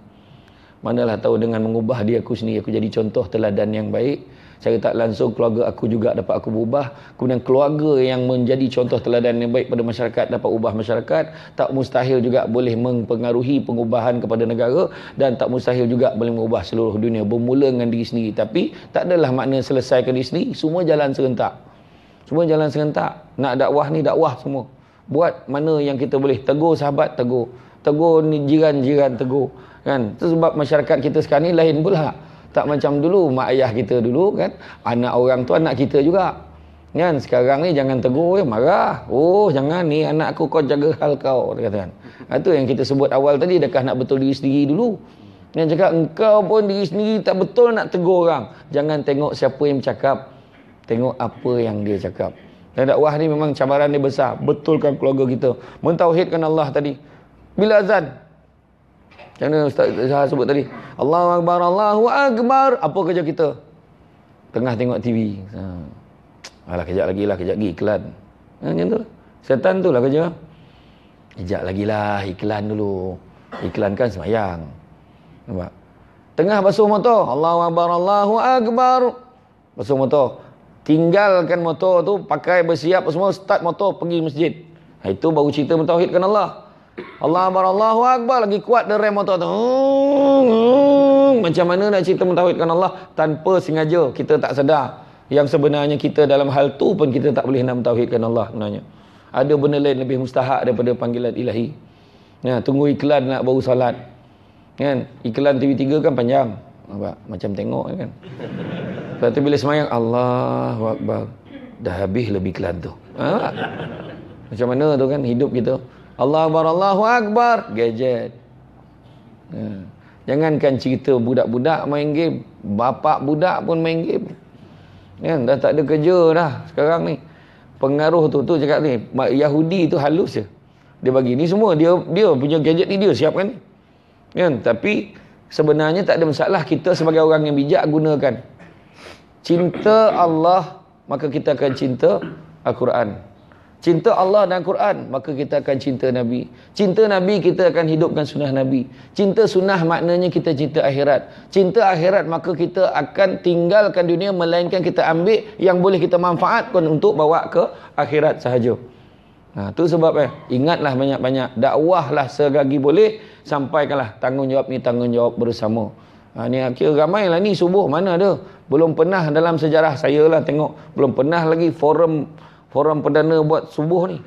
Manalah tahu dengan mengubah diri aku sendiri, aku jadi contoh teladan yang baik. Saya tak langsung keluarga aku juga dapat aku berubah. Kemudian keluarga yang menjadi contoh teladan yang baik pada masyarakat dapat ubah masyarakat. Tak mustahil juga boleh mempengaruhi pengubahan kepada negara, dan tak mustahil juga boleh mengubah seluruh dunia. Bermula dengan diri sendiri. Tapi tak adalah makna selesaikan diri sendiri. Semua jalan serentak. Semua jalan serentak. Nak dakwah ni dakwah semua. Buat mana yang kita boleh. Tegur sahabat, tegur. Tegur ni jiran-jiran, tegur. Kan? Itu sebab masyarakat kita sekarang ni lain pula. Tak macam dulu, mak ayah kita dulu kan. Anak orang tu anak kita juga. Kan? Sekarang ni jangan tegur, marah. Oh jangan ni anak aku, kau jaga hal kau. Katakan. Itu yang kita sebut awal tadi. Adakah nak betul diri sendiri dulu? Yang cakap engkau pun diri sendiri tak betul nak tegur orang. Jangan tengok siapa yang bercakap. Tengok apa yang dia cakap. Dan dakwah ni memang cabaran dia besar. Betulkan keluarga kita. Mentauhidkan Allah tadi. Bila azan, macam mana Ustaz sebut tadi, Allahu Akbar, Allahu Akbar. Apa kerja kita? Tengah tengok TV. Alah kejap lagi iklan. Macam tu. Setan tu lah kerja. Kejap lagi lah iklan dulu. Iklan kan semayang. Nampak? Tengah basuh motor, Allahu Akbar, Allahu Akbar. Basuh motor. Tinggalkan motor tu, pakai bersiap semua, start motor pergi masjid. Itu baru cerita mentauhidkan Allah. Allah Akbar, Allahu Akbar, lagi kuat dia rem motor tu. Macam mana nak cerita mentauhidkan Allah tanpa sengaja, kita tak sedar yang sebenarnya kita dalam hal tu pun kita tak boleh nak mentauhidkan Allah sebenarnya. Ada benda lain lebih mustahak daripada panggilan ilahi. Tunggu iklan nak baru salat. Kan? Iklan TV3 kan panjang. Macam tengok kan. Lepas tu bila semayang, Allahu Akbar, dah habis lebih iklan tu. Macam mana tu kan hidup kita. Allahu Akbar, Allahu Akbar, gadget. Jangankan cerita budak-budak main game, bapak budak pun main game. Kan? Dah tak ada kerja dah sekarang ni. Pengaruh tu cakap ni, Yahudi tu halus je. Dia bagi ni semua, dia punya gadget ni dia siapkan ni. Kan? Tapi sebenarnya tak ada masalah kita sebagai orang yang bijak gunakan. Cinta Allah, maka kita akan cinta Al-Quran. Cinta Allah dan Al-Quran, maka kita akan cinta Nabi. Cinta Nabi, kita akan hidupkan sunnah Nabi. Cinta sunnah maknanya kita cinta akhirat. Cinta akhirat, maka kita akan tinggalkan dunia, melainkan kita ambil yang boleh kita manfaatkan untuk bawa ke akhirat sahaja. Itu sebab ingatlah banyak-banyak. Dakwahlah selagi boleh. sampaikanlah tanggungjawab ni, tanggungjawab bersama. Ni kira ramai lah ni subuh mana ada. Belum pernah dalam sejarah saya lah tengok, belum pernah lagi forum perdana buat subuh ni.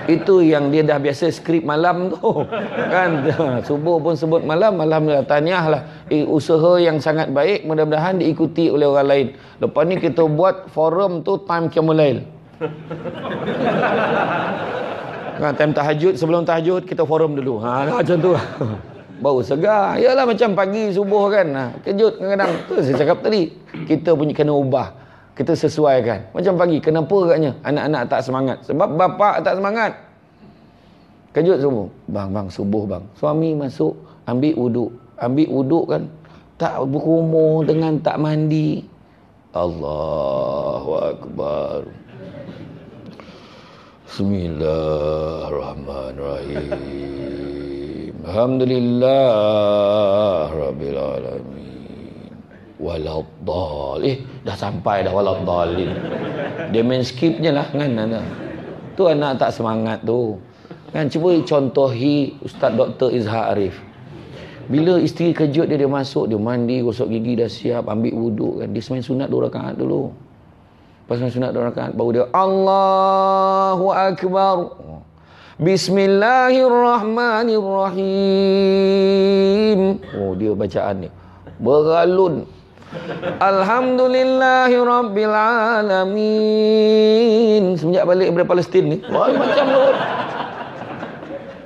Itu yang dia dah biasa skrip malam tu kan. Subuh pun sebut malam. Alhamdulillah, tahniah lah. Usaha yang sangat baik, mudah-mudahan diikuti oleh orang lain. Lepas ni kita buat forum tu time Qiyamul kan, time tahajud, sebelum tahajud kita forum dulu. Macam tu baru segar. Yalah macam pagi subuh kan, kejut kadang-kadang. Tu saya cakap tadi, kita punya kena ubah, kita sesuaikan. Macam pagi, kenapa agaknya anak-anak tak semangat? Sebab bapa tak semangat. Kejut subuh, bang subuh bang, suami masuk ambil wuduk kan, tak berkumur dengan tak mandi. Allahu Akbar. Bismillahirrahmanirrahim. Alhamdulillah Rabbil Alamin. Waladdallin. Dah sampai dah waladdallin. Dia main skip je lah kan anak. Tu anak tak semangat tu. Kan cuba contohi Ustaz Dr. Izhar Arif. Bila isteri kejut dia masuk, dia mandi, gosok gigi dah siap, ambil wuduk kan. Dia semain sunat 2 rakaat dulu. Pas semain sunat 2 rakaat baru dia Allahu Akbar. Bismillahirrahmanirrahim. Dia bacaan dia beralun. Alhamdulillahirabbil alamin. Semenjak balik daripada Palestin ni, macam tu.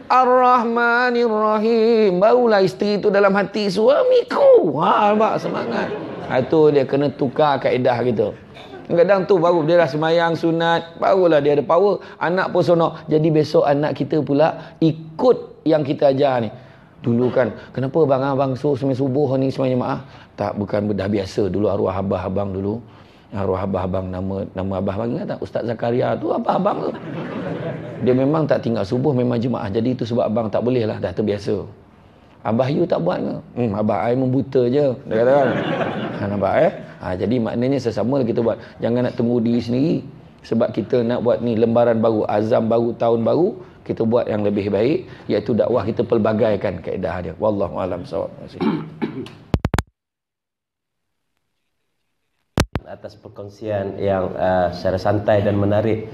Ar-Rahmanir-Rahim. Barulah isteri tu dalam hati, suamiku. Nampak semangat. Itu dia kena tukar kaedah kita. Kadang tu baru dia dah semayang sunat, barulah dia ada power. Anak pun sonok. Jadi besok anak kita pula ikut yang kita ajar ni. Dulu kan, kenapa abang semai subuh ni semayang jemaah? Tak, bukan, dah biasa. Dulu arwah abah-abang dulu. Arwah abah-abang, nama abah-abang ingat tak? Ustaz Zakaria tu abah-abang tu. Dia memang tak tinggal subuh, memang jemaah. Jadi itu sebab abang tak boleh lah, dah terbiasa. Abah you tak buat ke? Abah I membuta je. Dia kata kan. Nampak jadi maknanya sesama kita buat. Jangan nak tunggu diri sendiri. Sebab kita nak buat ni lembaran baru, azam baru, tahun baru. Kita buat yang lebih baik, iaitu dakwah kita pelbagaikan kaedah dia. Wallahu a'lam bissawab. Atas perkongsian yang secara santai dan menarik.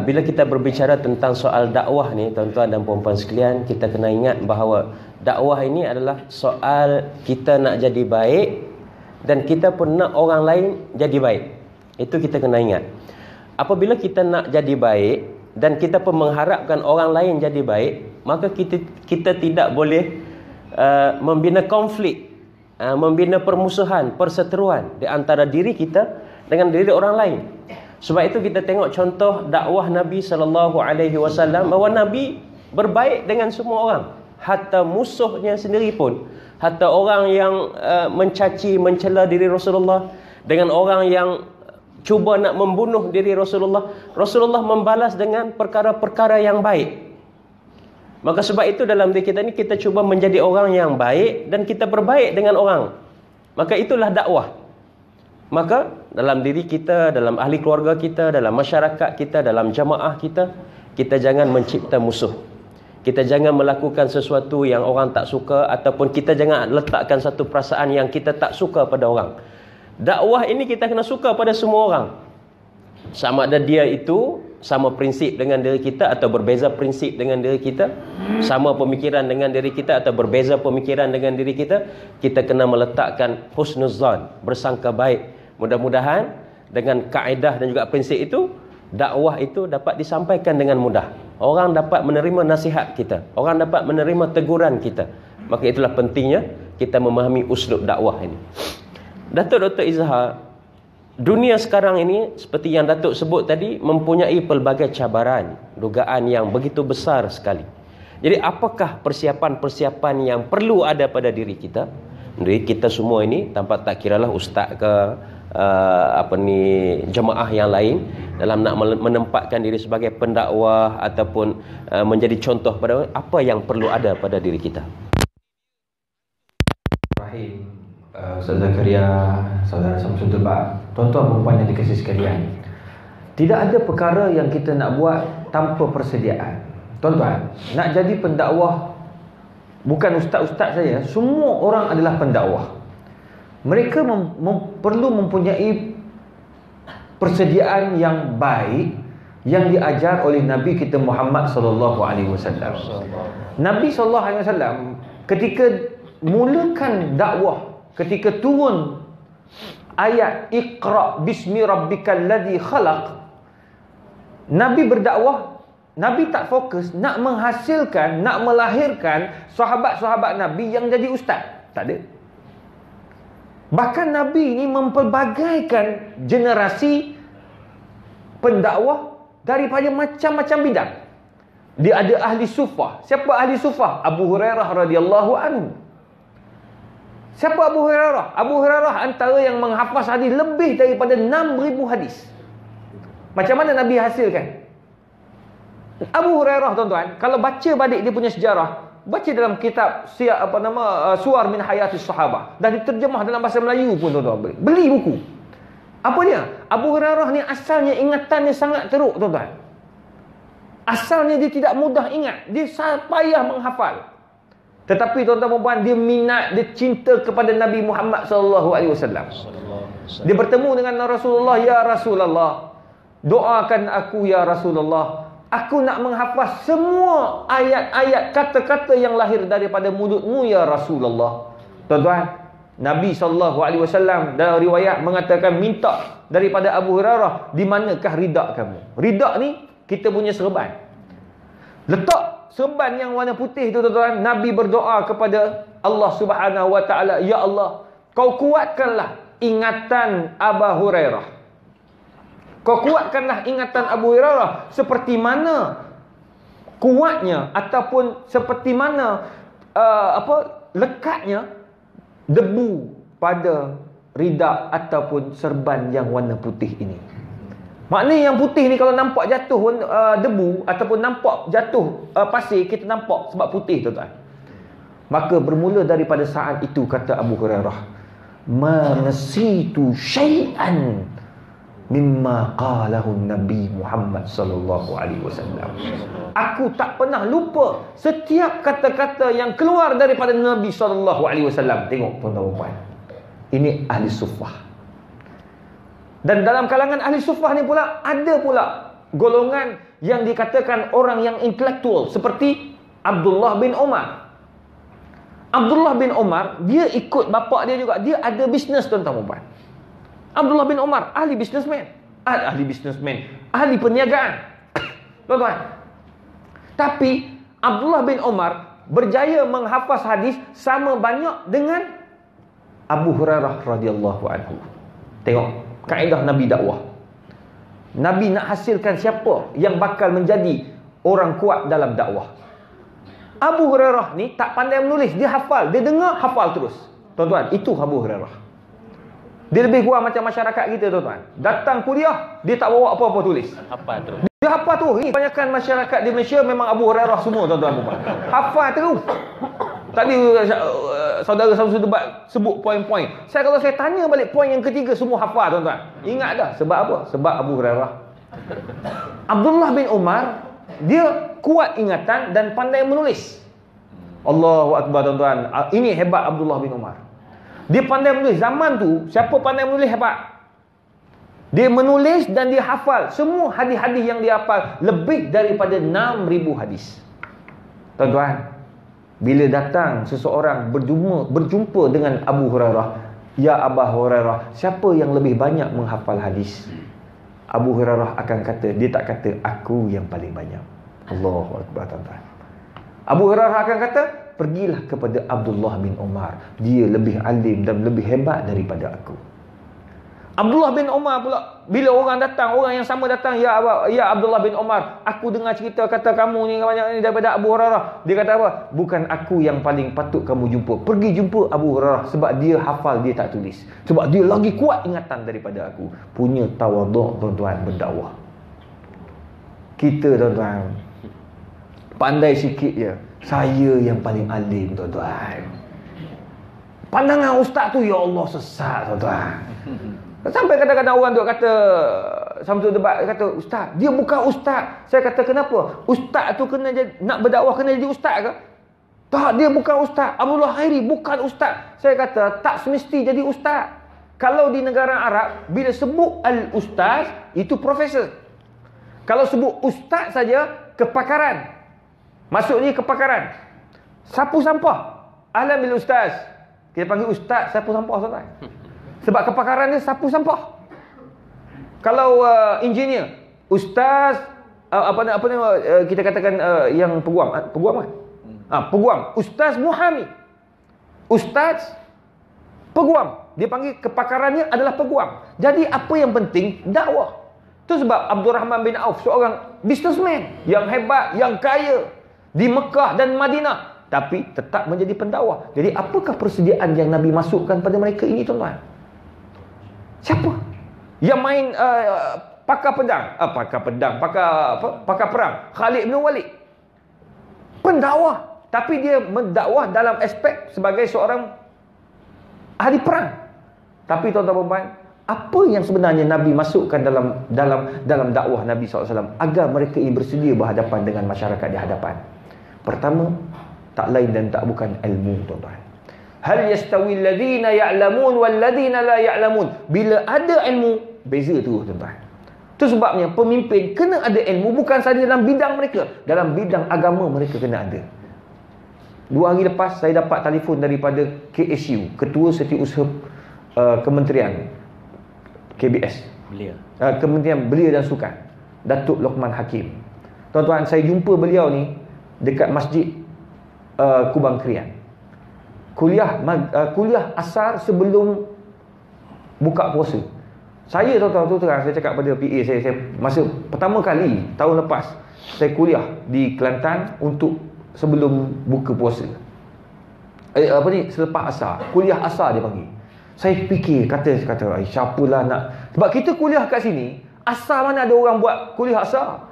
Bila kita berbicara tentang soal dakwah ni, tuan-tuan dan puan-puan sekalian, kita kena ingat bahawa dakwah ini adalah soal kita nak jadi baik dan kita pun nak orang lain jadi baik. Itu kita kena ingat. Apabila kita nak jadi baik dan kita pun mengharapkan orang lain jadi baik, maka kita tidak boleh membina konflik, membina permusuhan, perseteruan di antara diri kita dengan diri orang lain. Sebab itu kita tengok contoh dakwah Nabi SAW, bahawa Nabi berbaik dengan semua orang, hatta musuhnya sendiri pun, hatta orang yang mencaci, mencela diri Rasulullah, dengan orang yang cuba nak membunuh diri Rasulullah, Rasulullah membalas dengan perkara-perkara yang baik. Maka sebab itu dalam diri kita ni, kita cuba menjadi orang yang baik dan kita berbaik dengan orang. Maka itulah dakwah. Maka dalam diri kita, dalam ahli keluarga kita, dalam masyarakat kita, dalam jamaah kita, kita jangan mencipta musuh. Kita jangan melakukan sesuatu yang orang tak suka, ataupun kita jangan letakkan satu perasaan yang kita tak suka pada orang. Dakwah ini kita kena suka pada semua orang. Sama ada dia itu sama prinsip dengan diri kita atau berbeza prinsip dengan diri kita, sama pemikiran dengan diri kita atau berbeza pemikiran dengan diri kita, kita kena meletakkan husnuzan, bersangka baik. Mudah-mudahan dengan kaedah dan juga prinsip itu, dakwah itu dapat disampaikan dengan mudah. Orang dapat menerima nasihat kita, orang dapat menerima teguran kita. Maka itulah pentingnya kita memahami uslub dakwah ini. Datuk Dr. Izhar, dunia sekarang ini seperti yang Datuk sebut tadi, mempunyai pelbagai cabaran, dugaan yang begitu besar sekali. Jadi apakah persiapan-persiapan yang perlu ada pada diri kita? Diri kita semua ini, tanpa tak kiralah ustaz ke jemaah yang lain, dalam nak menempatkan diri sebagai pendakwah ataupun menjadi contoh pada apa yang perlu ada pada diri kita. Rahim, Ustaz Zakaria, Saudara Samsul Tebak, tuan-tuan perempuan yang dikasihi sekalian, tidak ada perkara yang kita nak buat tanpa persediaan. Tuan-tuan, nak jadi pendakwah, bukan ustaz-ustaz saja, semua orang adalah pendakwah. Mereka perlu mempunyai persediaan yang baik yang diajar oleh Nabi kita Muhammad sallallahu alaihi wasallam. Nabi sallallahu alaihi wasallam ketika mulakan dakwah, ketika turun ayat Iqra bismi rabbikal ladzi khalaq, Nabi berdakwah. Nabi tak fokus nak menghasilkan, nak melahirkan sahabat-sahabat Nabi yang jadi ustaz. Tak ada. Bahkan Nabi ini mempelbagaikan generasi pendakwah daripada macam-macam bidang. Dia ada ahli sufah. Siapa ahli sufah? Abu Hurairah radhiyallahu anhu. Siapa Abu Hurairah? Abu Hurairah antara yang menghafaz hadis lebih daripada 6,000 hadis. Macam mana Nabi hasilkan? Abu Hurairah, tuan-tuan, kalau baca balik dia punya sejarah, baca dalam kitab Suwar min Hayatis Sahabah, dan diterjemah dalam bahasa Melayu pun, tuan-tuan, beli buku. Apa dia? Abu Hurairah ni asalnya ingatannya sangat teruk, tuan-tuan. Asalnya dia tidak mudah ingat, dia payah menghafal. Tetapi tuan-tuan dan puan, dia minat, dia cinta kepada Nabi Muhammad sallallahu alaihi wasallam. Dia bertemu dengan Rasulullah, "Ya Rasulullah, doakan aku ya Rasulullah. Aku nak menghafaz semua ayat-ayat, kata-kata yang lahir daripada mulutmu ya Rasulullah." Tuan-tuan, Nabi SAW dalam riwayat mengatakan, minta daripada Abu Hurairah, di manakah ridak kamu? Ridak ni kita punya serban. Letak serban yang warna putih tu, tuan-tuan, Nabi berdoa kepada Allah Subhanahu Wa Taala, "Ya Allah, kau kuatkanlah ingatan Abu Hurairah. Kau kuatkanlah ingatan Abu Hurairah seperti mana kuatnya ataupun seperti mana lekatnya debu pada ridak ataupun serban yang warna putih ini." Maknanya yang putih ni kalau nampak jatuh debu ataupun nampak jatuh pasir, kita nampak sebab putih, tuan-tuan. Maka bermula daripada saat itu, kata Abu Hurairah, "Ma nasitu syai'an mimma qalahu Nabi Muhammad sallallahu alaihi wasallam." Aku tak pernah lupa setiap kata-kata yang keluar daripada Nabi sallallahu alaihi wasallam. Tengok tuan-tuan dan puan. Ini ahli sufah. Dan dalam kalangan ahli sufah ni pula ada pula golongan yang dikatakan orang yang intelektual seperti Abdullah bin Umar. Abdullah bin Umar, dia ikut bapa dia juga. Dia ada bisnes, tuan-tuan dan puan. Abdullah bin Umar, ahli businessman, ahli perniagaan. Tuan-tuan. Tapi Abdullah bin Umar berjaya menghafaz hadis sama banyak dengan Abu Hurairah radhiyallahu anhu. Tengok kaedah Nabi dakwah. Nabi nak hasilkan siapa yang bakal menjadi orang kuat dalam dakwah. Abu Hurairah ni tak pandai menulis, dia hafal, dia dengar, hafal terus. Tuan-tuan, itu Abu Hurairah. Dia lebih kurang macam masyarakat kita, tuan-tuan. Datang kuliah, dia tak bawa apa-apa tulis. Hafal terus. Dia hafal tu. Ini kebanyakan masyarakat di Malaysia memang Abu Hurairah semua, tuan-tuan. Hafal terus. Tadi saudara Samsul Debat sebut poin-poin. Kalau saya tanya balik poin yang ketiga, semua hafal, tuan-tuan. Ingat dah. Sebab apa? Sebab Abu Hurairah. Abdullah bin Umar, dia kuat ingatan dan pandai menulis. Allahu Akbar, tuan-tuan. Ini hebat Abdullah bin Umar. Dia pandai menulis. Zaman tu, siapa pandai menulis hebat? Dia menulis dan dia hafal semua hadis-hadis yang dia hafal, lebih daripada 6,000 hadis. Tuan-tuan, bila datang seseorang berjumpa dengan Abu Hurairah, "Ya Abu Hurairah, siapa yang lebih banyak menghafal hadis?" Abu Hurairah akan kata, dia tak kata aku yang paling banyak. Allahu Akbar, tuan-tuan. Abu Hurairah akan kata, "Pergilah kepada Abdullah bin Umar, dia lebih alim dan lebih hebat daripada aku." Abdullah bin Umar pula, bila orang datang, orang yang sama datang, "Ya Abdullah bin Umar, aku dengar cerita kata kamu ni banyak ni daripada Abu Hurairah." Dia kata apa? "Bukan aku yang paling patut kamu jumpa. Pergi jumpa Abu Hurairah sebab dia hafal, dia tak tulis. Sebab dia lagi kuat ingatan daripada aku." Punya tawaduk, tuan-tuan, berdakwah. Kita, tuan-tuan, pandai sikit je. Saya yang paling alim, tuan-tuan. Pandangan ustaz tu, ya Allah, sesat, tuan-tuan. Sampai kadang-kadang orang duk kata, Samsul debat, dia kata, ustaz, dia bukan ustaz. Saya kata, kenapa? Ustaz tu kena jadi, nak berdakwah kena jadi ustaz ke? Tak, dia bukan ustaz. Abdullah Khairi bukan ustaz. Saya kata, tak semesti jadi ustaz. Kalau di negara Arab, bila sebut al-ustaz, itu profesor. Kalau sebut ustaz saja, kepakaran. Maksudnya kepakaran. Sapu sampah. Ahlan bil ustaz. Kita panggil ustaz sapu sampah, tuan-tuan. Sebab kepakaran dia sapu sampah. Kalau engineer, ustaz kita katakan yang peguam kan? Peguam, ustaz muhami. Ustaz peguam. Dia panggil kepakarannya adalah peguam. Jadi apa yang penting? Dakwah. Itu sebab Abdul Rahman bin Auf seorang businessman yang hebat, yang kaya di Mekah dan Madinah, tapi tetap menjadi pendakwah. Jadi apakah persediaan yang Nabi masukkan pada mereka ini, tuan-tuan? Siapa yang main pakar perang? Khalid bin Walid, pendakwah, tapi dia mendakwah dalam aspek sebagai seorang ahli perang. Tapi tuan-tuan puan, apa yang sebenarnya Nabi masukkan dalam dakwah Nabi SAW agar mereka ini bersedia berhadapan dengan masyarakat di hadapan? Pertama, tak lain dan tak bukan ilmu, tuan-tuan. Hal yastawi alladhina ya'lamun wal ladhina la ya'lamun. Bila ada ilmu, beza tu, tuan-tuan. Itu sebabnya pemimpin kena ada ilmu, bukan sahaja dalam bidang mereka, dalam bidang agama mereka kena ada. 2 hari lepas saya dapat telefon daripada KSU, Ketua Setiausaha Kementerian KBS, Kementerian Belia dan Sukan, Datuk Lokman Hakim. Tuan-tuan, saya jumpa beliau ni dekat Masjid Kubang Krian. Kuliah asar sebelum buka puasa. Saya tahu terang, saya cakap pada PA saya masa pertama kali tahun lepas saya kuliah di Kelantan untuk sebelum buka puasa. Selepas asar, kuliah asar dia panggil. Saya fikir, kata siapalah nak, sebab kita kuliah kat sini, asar mana ada orang buat kuliah asar?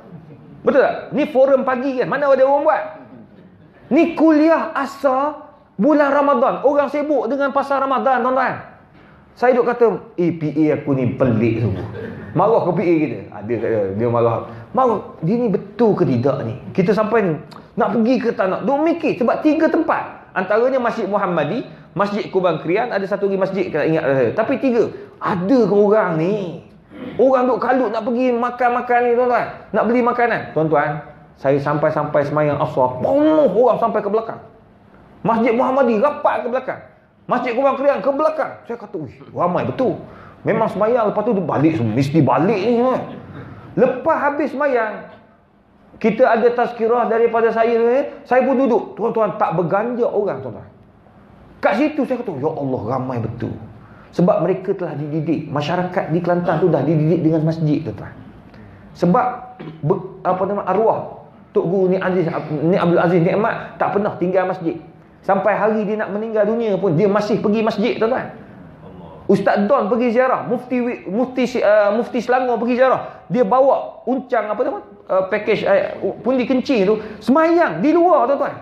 Betul tak? Ni forum pagi kan, mana ada orang buat? Ni kuliah asar bulan Ramadan, orang sibuk dengan pasal Ramadan, tuan-tuan. Saya duk kata, PA aku ni pelik sungguh. Marah ke PA kita? Ada kat dia marah. Dia ni betul ke tidak ni? Kita sampai nak pergi ke tak nak? Duk mikir sebab 3 tempat. Antaranya Masjid Muhammadi, Masjid Kubang Krian, ada satu lagi masjid tak ingat saya. Tapi 3. Ada ke orang ni? Orang duk kalut nak pergi makan-makan ni, tuan-tuan. Nak beli makanan. Tuan-tuan, saya sampai semayang asar, penuh orang sampai ke belakang. Masjid Muhammadi rapat ke belakang. Masjid Kubang Krian ke belakang. Saya kata, ramai betul. Memang semayang, lepas tu dia balik semua. Mesti balik ni. Lepas habis semayang, kita ada tazkirah daripada saya pun duduk. Tuan-tuan, tak berganjak orang, tuan-tuan. Kat situ saya kata, ya Allah, ramai betul. Sebab mereka telah dididik. Masyarakat di Kelantan tu dah dididik dengan masjid, tuan-tuan. Sebab arwah Tok Guru Ni Abdul Aziz Nikmat tak pernah tinggal masjid. Sampai hari dia nak meninggal dunia pun dia masih pergi masjid, tuan-tuan. Ustaz Don pergi ziarah, Mufti Selangor pergi ziarah. Dia bawa uncang package pundi kencing tu, semayang di luar, tuan-tuan.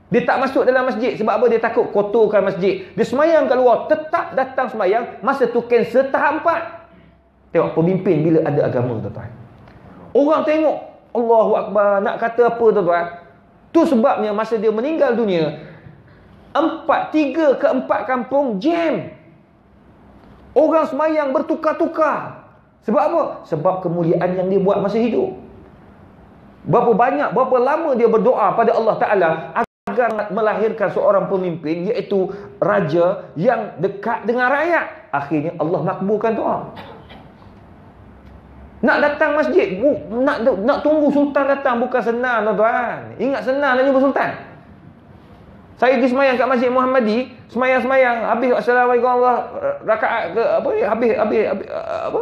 Dia tak masuk dalam masjid sebab apa? Dia takut kotorkan masjid. Dia semayang kat luar, tetap datang semayang. Masa tu kanser tahap 4. Tengok pemimpin bila ada agama, tuan-tuan. Orang tengok, Allahu Akbar, nak kata apa, tuan-tuan? Tu sebabnya masa dia meninggal dunia, 3 ke 4 kampung jam. Orang semayang bertukar-tukar. Sebab apa? Sebab kemuliaan yang dia buat masa hidup. Berapa lama dia berdoa pada Allah Ta'ala agar melahirkan seorang pemimpin, iaitu raja yang dekat dengan rakyat. Akhirnya Allah makbulkan doa. Nak datang masjid, nak tunggu sultan datang bukan senang, tuan-tuan. Ingat senang nak jumpa sultan. Saya pergi semayang kat Masjid Muhammadi, semayang, habis assalamualaikum Allah, rakaat ke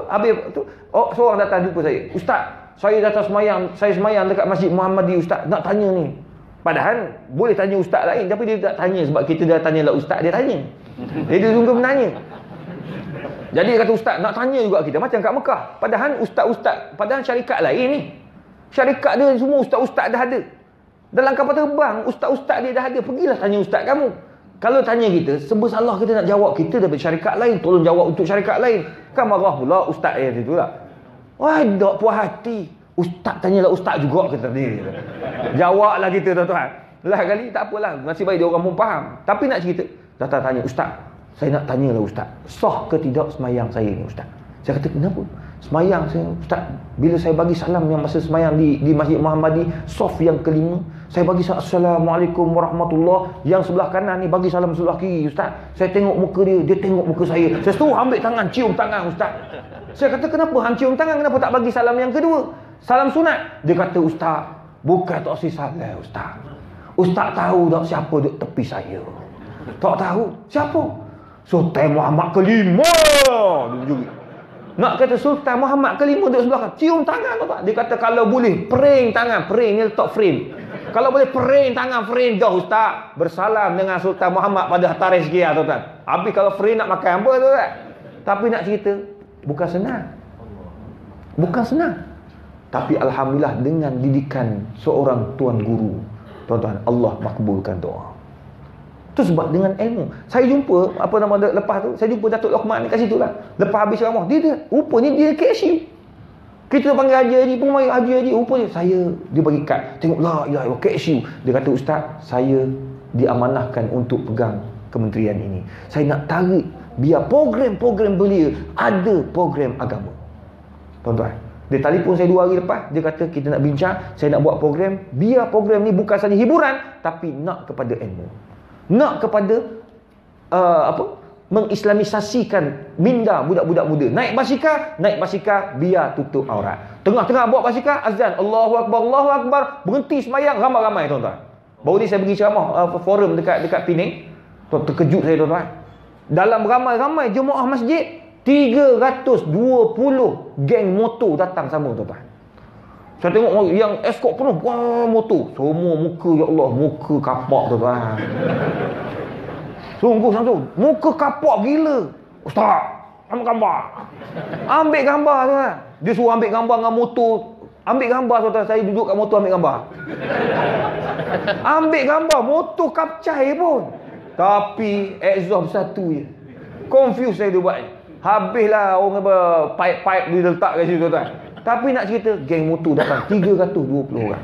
habis tu, seorang datang jumpa saya. Ustaz, saya datang saya semayang dekat Masjid Muhammadi, ustaz, nak tanya ni. Padahal boleh tanya ustaz lain, tapi dia tak tanya sebab kita dah tanyalah ustaz, dia tanya. Dia sungguh menanya. Jadi dia kata, ustaz, nak tanya juga kita macam kat Mekah. Padahal ustaz-ustaz, padahal syarikat lain ni. Syarikat dia semua ustaz-ustaz dah ada. Dalam kapal terbang, ustaz-ustaz dia dah ada. Pergilah tanya ustaz kamu. Kalau tanya kita, serba salah kita nak jawab. Kita daripada syarikat lain, tolong jawab untuk syarikat lain. Kan marah pula ustaz yang itu lah. Wah, tak puas hati. Ustaz tanyalah ustaz juga kita ni. Jawablah kita tuan-tuan. Lah kali tak apalah, nasib baik dia orang pun faham. Tapi nak cerita, datang tanya, ustaz, saya nak tanyalah ustaz, sah ke tidak semayang saya ni ustaz? Saya kata, kenapa? Semayang saya, ustaz, bila saya bagi salam yang masa semayang di Masjid Muhammadi, soft yang kelima, saya bagi salam, Assalamualaikum warahmatullahi, yang sebelah kanan ni bagi salam sebelah kiri ustaz. Saya tengok muka dia, dia tengok muka saya. Saya suruh ambil tangan, cium tangan ustaz. Saya kata, kenapa hang cium tangan, kenapa tak bagi salam yang kedua? Salam sunat. Dia kata, ustaz, bukan tak si salam ustaz. Ustaz tahu tak siapa duduk tepi saya? Tak tahu. Siapa? Sultan Muhammad kelima. Nak kata Sultan Muhammad kelima duduk sebelah kan. Cium tangan tak? Dia kata kalau boleh pering tangan. Pering ni letak frame. Kalau boleh pering tangan, frame dah ustaz. Bersalam dengan Sultan Muhammad pada hantar rezeki lah tuan-tuan. Habis kalau frame nak makan apa tuan-tuan? Tapi nak cerita, bukan senang. Bukan senang. Tapi Alhamdulillah dengan didikan seorang tuan guru, tuan-tuan, Allah makbulkan doa. Tu sebab dengan ilmu. Saya jumpa, lepas tu, saya jumpa Datuk Luqman kat situ lah. Lepas habis ceramah, rupanya dia KSU. Kita panggil Haji Haji, pun panggil Haji Haji, rupanya dia bagi kad. Tengok, la ilaha illallah, KSU. Dia kata, ustaz, saya diamanahkan untuk pegang kementerian ini. Saya nak tarik, biar program-program belia ada program agama. Tuan-tuan, dia telefon saya 2 hari lepas. Dia kata, kita nak bincang, saya nak buat program. Biar program ni bukan saja hiburan, tapi nak kepada ilmu. Nak kepada mengislamisasikan minda budak-budak muda. Naik basikal, biar tutup aurat. Tengah-tengah bawa basikal, azan, Allahu Akbar, berhenti semayang, ramai-ramai tuan-tuan. Baru ni saya pergi ceramah forum dekat Penang. Terkejut saya tuan-tuan. Dalam ramai-ramai jemaah masjid, 320 geng motor datang sama tuan-tuan. Saya tengok yang escort penuh, wah, motor. Semua muka, ya Allah, muka kapak tuan-tuan. Sungguh, muka kapak gila. Ustaz, ambil gambar. Ambil gambar tuan-tuan. Dia suruh ambil gambar dengan motor. Ambil gambar tuan-tuan, saya duduk kat motor ambil gambar. Ambil gambar, motor kapcai pun. Tapi exhaust satu je. Confuse saya dia buat. Habislah orang pipe-pipe dia letak kat situ tuan-tuan. Tapi nak cerita, geng motor datang 320 orang.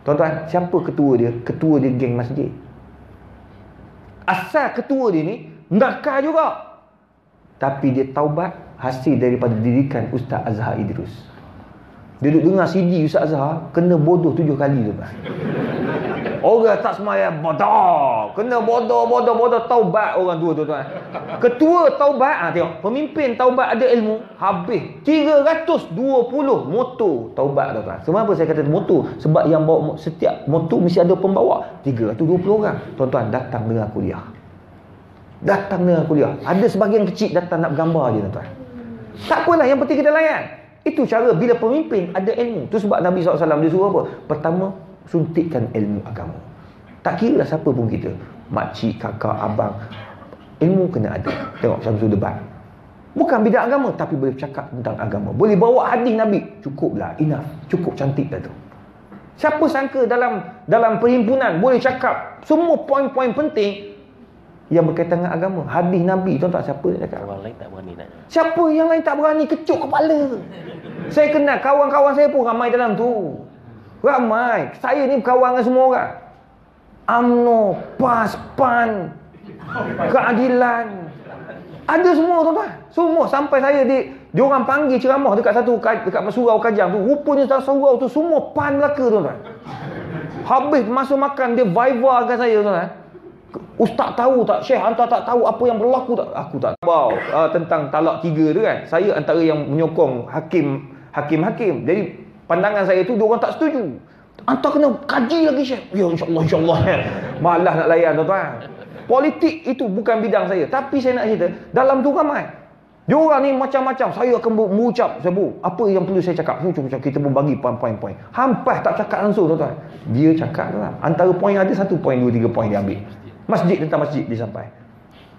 Tuan-tuan, siapa ketua dia? Ketua dia geng masjid. Asal ketua dia ni nakal juga. Tapi dia taubat hasil daripada didikan Ustaz Azhar Idrus. Dia duduk dengar CD Ustaz Azhar, kena bodoh 7 kali tuan-tuan. Orang tak semayang, bodoh. Kena bodoh, taubat orang tua tuan-tuan. Ketua taubat, tengok. Pemimpin taubat ada ilmu, habis 320 motor taubat tuan-tuan. Sebab apa saya kata motor? Sebab yang bawa setiap motor mesti ada pembawa. 320 orang. Tuan-tuan datang dengan kuliah. Ada sebahagian kecil datang nak bergambar je tuan-tuan. Tak apalah, yang penting kita layan. Itu cara bila pemimpin ada ilmu. Tu sebab Nabi SAW dia suruh apa? Pertama, suntikkan ilmu agama. Tak kira lah siapa pun kita, makcik, kakak, abang, ilmu kena ada. Tengok Syamsul Debat, bukan bidang agama tapi boleh cakap tentang agama, boleh bawa hadis Nabi, cukuplah, enough, cukup cantik dah tu. Siapa sangka dalam perhimpunan boleh cakap semua poin-poin penting yang berkaitan dengan agama, hadis Nabi, tuan-tuan, siapa nak cakap? Orang lain tak berani nak. Siapa yang lain tak berani, kecuk kepala. Saya kenal kawan-kawan saya pun ramai dalam tu. Ramai. Saya ni berkawan dengan semua orang. UMNO, PAS, PAN, keadilan. Ada semua tuan-tuan. Semua. Sampai saya diorang panggil ceramah dekat surau Kajang tu. Rupanya dalam surau tu semua PAN Melaka tuan-tuan. Habis masa makan dia viva-kan saya tuan-tuan. Ustaz tahu tak? Syekh hantar tak tahu apa yang berlaku tak? Aku tak tahu tentang talak 3 tu kan. Saya antara yang menyokong hakim. Jadi pandangan saya tu diorang tak setuju. Hantar kena kaji lagi Syekh. Ya insyaAllah. Malas nak layan tuan-tuan. Politik itu bukan bidang saya. Tapi saya nak cerita, dalam tu ramai. Diorang ni macam-macam. Saya akan mengucap, apa yang perlu saya cakap. Kita pun bagi poin-poin. Hampas tak cakap langsung tuan-tuan. Dia cakap tuan. Antara poin ada 1 poin, 2, 3 poin dia ambil. Masjid, tentang masjid dia sampai.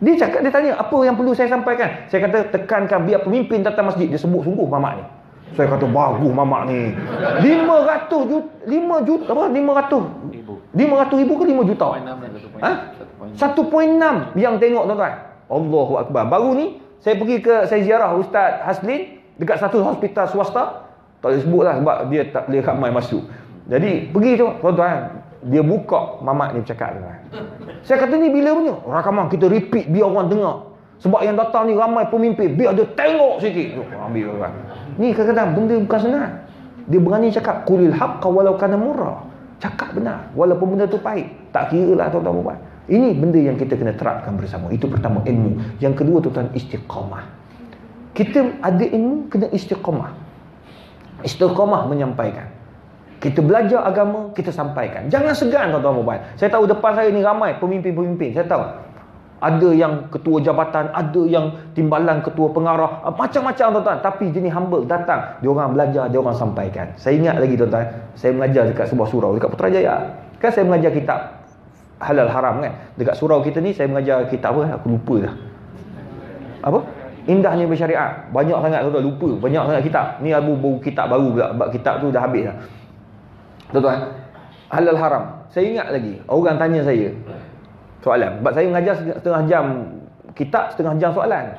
Dia cakap, dia tanya apa yang perlu saya sampaikan. Saya kata tekankan biar pemimpin datang masjid. Dia sebut sungguh mamak ni. Saya kata bagus mamak ni. 500 juta, 5 juta apa? 500 ribu ke 5 juta? 1.6 yang tengok tuan-tuan. Allahu Akbar. Baru ni saya pergi saya ziarah Ustaz Haslin dekat satu hospital swasta. Tak boleh sebut lah sebab dia tak boleh ramai masuk. Jadi pergi tu tuan-tuan, dia buka mamak ni bercakap tuan. Saya kata ni bila punya? Rakaman kita repeat biar orang dengar. Sebab yang datang ni ramai pemimpin, biar dia tengok sikit. Ambil tuan. Ni kadang-kadang benda bukan senang. Dia berani cakap qulil haqqa walau kana murra. Cakap benar walaupun benda tu pahit. Tak kira lah tuan-tuan. Ini benda yang kita kena terapkan bersama. Itu pertama, ilmu. Yang kedua tuan-tuan, istiqamah. Kita ada ilmu, kena istiqamah. Istiqamah menyampaikan. Kita belajar agama, kita sampaikan. Jangan segan tuan-tuan. Saya tahu depan saya ni ramai pemimpin-pemimpin. Saya tahu. Ada yang ketua jabatan, ada yang timbalan ketua pengarah, macam-macam tuan-tuan. Tapi jenis humble, datang. Dia orang belajar, dia orang sampaikan. Saya ingat lagi tuan-tuan, saya mengajar dekat sebuah surau, dekat Putrajaya. Kan saya mengajar kitab halal haram kan. Dekat surau kita ni saya mengajar kitab apa? Aku lupa dah. Apa? Indahnya bersyariat. Banyak sangat tuan-tuan, lupa. Banyak sangat kitab. Ni baru kitab baru pula. Sebab kitab tu dah habis dah. Tuan-tuan, halal haram. Saya ingat lagi, orang tanya saya soalan. Sebab saya mengajar setengah jam kitab, setengah jam soalan.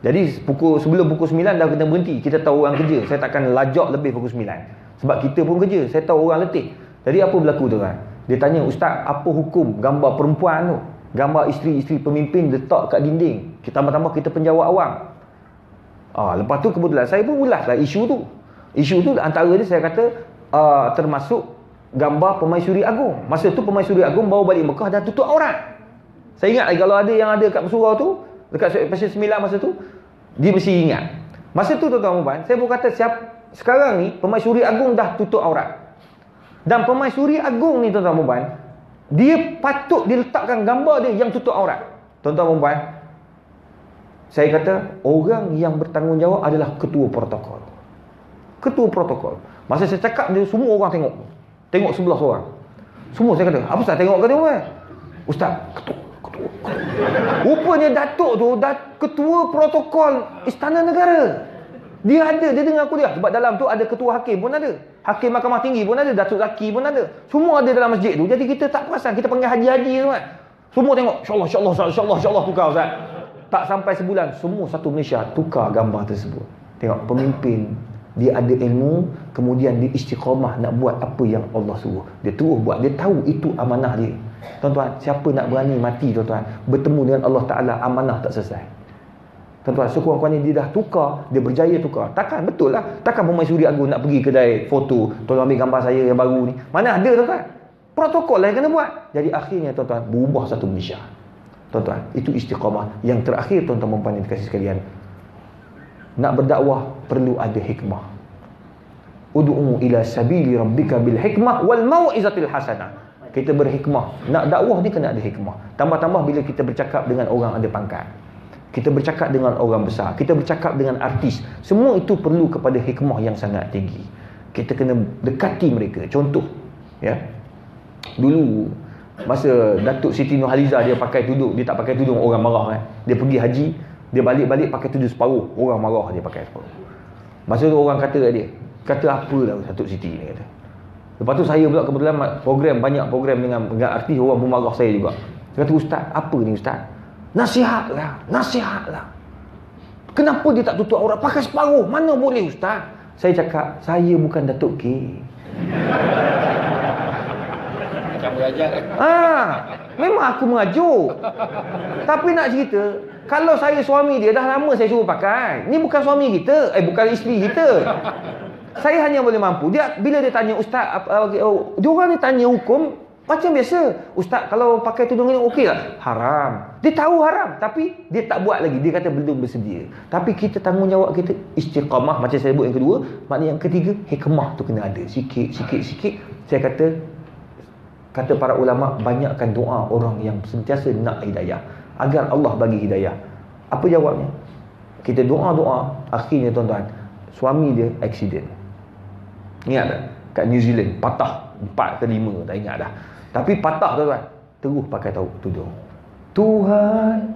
Jadi sebelum pukul 9 dah kena berhenti. Kita tahu orang kerja. Saya takkan lajak lebih pukul 9. Sebab kita pun kerja. Saya tahu orang letih. Jadi apa berlaku tuan-tuan? Dia tanya, Ustaz, apa hukum gambar perempuan tu? Gambar isteri-isteri pemimpin letak kat dinding. Tambah-tambah kita penjawat awam. Lepas tu kebetulan saya pun ulaslah isu tu. Isu tu antara dia saya kata termasuk gambar Permaisuri Agung. Masa tu Permaisuri Agung bawa balik Mekah dah tutup aurat. Saya ingat lagi kalau ada yang ada kat surau tu, dekat Pasir 9 masa tu, dia mesti ingat. Masa tu tuan-tuan, saya pun kata sekarang ni Permaisuri Agung dah tutup aurat. Dan Permaisuri Agung ni tuan-tuan, dia patut diletakkan gambar dia yang tutup aurat. Tuan-tuan, saya kata orang yang bertanggungjawab adalah ketua protokol. Ketua protokol. Masa saya cakap dia, semua orang tengok. Tengok 11 orang. Semua saya kata, apa Ustaz tengok ke dia? Ustaz, ketua. Rupanya Datuk tu ketua protokol Istana Negara. Dia dengar kuliah. Sebab dalam tu ada ketua hakim pun ada. Hakim Mahkamah Tinggi pun ada. Datuk Zaki pun ada. Semua ada dalam masjid tu. Jadi kita tak perasan. Kita panggil haji-haji tu kan. Semua tengok. InsyaAllah tukar Ustaz. Tak sampai sebulan. Semua satu Malaysia tukar gambar tersebut. Tengok pemimpin. Dia ada ilmu. Kemudian dia istiqamah nak buat apa yang Allah suruh. Dia terus buat. Dia tahu itu amanah dia. Tuan-tuan, siapa nak berani mati tuan-tuan, bertemu dengan Allah Ta'ala, amanah tak selesai. Tuan-tuan, sekurang-kurangnya dia dah tukar, dia berjaya tukar. Takkan, betul lah. Takkan Permaisuri Agung nak pergi kedai foto, tolong ambil gambar saya yang baru ni. Mana ada tuan-tuan? Protokol lah yang kena buat. Jadi akhirnya tuan-tuan, berubah satu Malaysia. Tuan-tuan, itu istiqamah. Yang terakhir tuan-tuan mempunyai dikasih sekalian, nak berdakwah perlu ada hikmah. Ud'u ila sabili rabbika bil hikmah wal mau'izatil hasanah. Kita berhikmah. Nak dakwah ni kena ada hikmah. Tambah-tambah bila kita bercakap dengan orang ada pangkat. Kita bercakap dengan orang besar. Kita bercakap dengan artis. Semua itu perlu kepada hikmah yang sangat tinggi. Kita kena dekati mereka. Contoh, ya. Dulu masa Datuk Siti Nurhaliza dia pakai tudung, dia tak pakai tudung, orang marah kan. Dia pergi haji, dia balik-balik pakai tudung separuh, orang marah dia pakai separuh. Masa tu orang kata kat dia, kata apa lah Datuk Siti ni kata. Lepas tu saya pula kebetulan banyak program dengan artis, orang pun marah saya juga. Dia kata, Ustaz, apa ni Ustaz? Nasihatlah. Kenapa dia tak tutup aurat? Pakai separuh. Mana boleh Ustaz? Saya cakap, saya bukan Datuk K. Macam berajar kan? Memang aku mengajuk. Tapi nak cerita, kalau saya suami dia, dah lama saya suruh pakai. Ni bukan suami kita, bukan isteri kita. Saya hanya boleh mampu. Bila dia tanya Ustaz, dia orang ni tanya hukum macam biasa. Ustaz, kalau pakai tudung ini okey tak? Haram. Dia tahu haram, tapi dia tak buat lagi. Dia kata belum bersedia. Tapi kita tanggungjawab kita istiqamah. Macam saya sebut yang kedua. Maknanya yang ketiga, hikmah tu kena ada. Sikit. Saya kata para ulama, banyakkan doa orang yang sentiasa nak hidayah, agar Allah bagi hidayah. Apa jawabnya? Kita doa-doa, akhirnya tuan-tuan, suami dia accident. Ingat tak? Kat New Zealand, patah 4 ke 5, tak ingat dah. Tapi patah tuan-tuan, terus pakai tudung. Tuhan,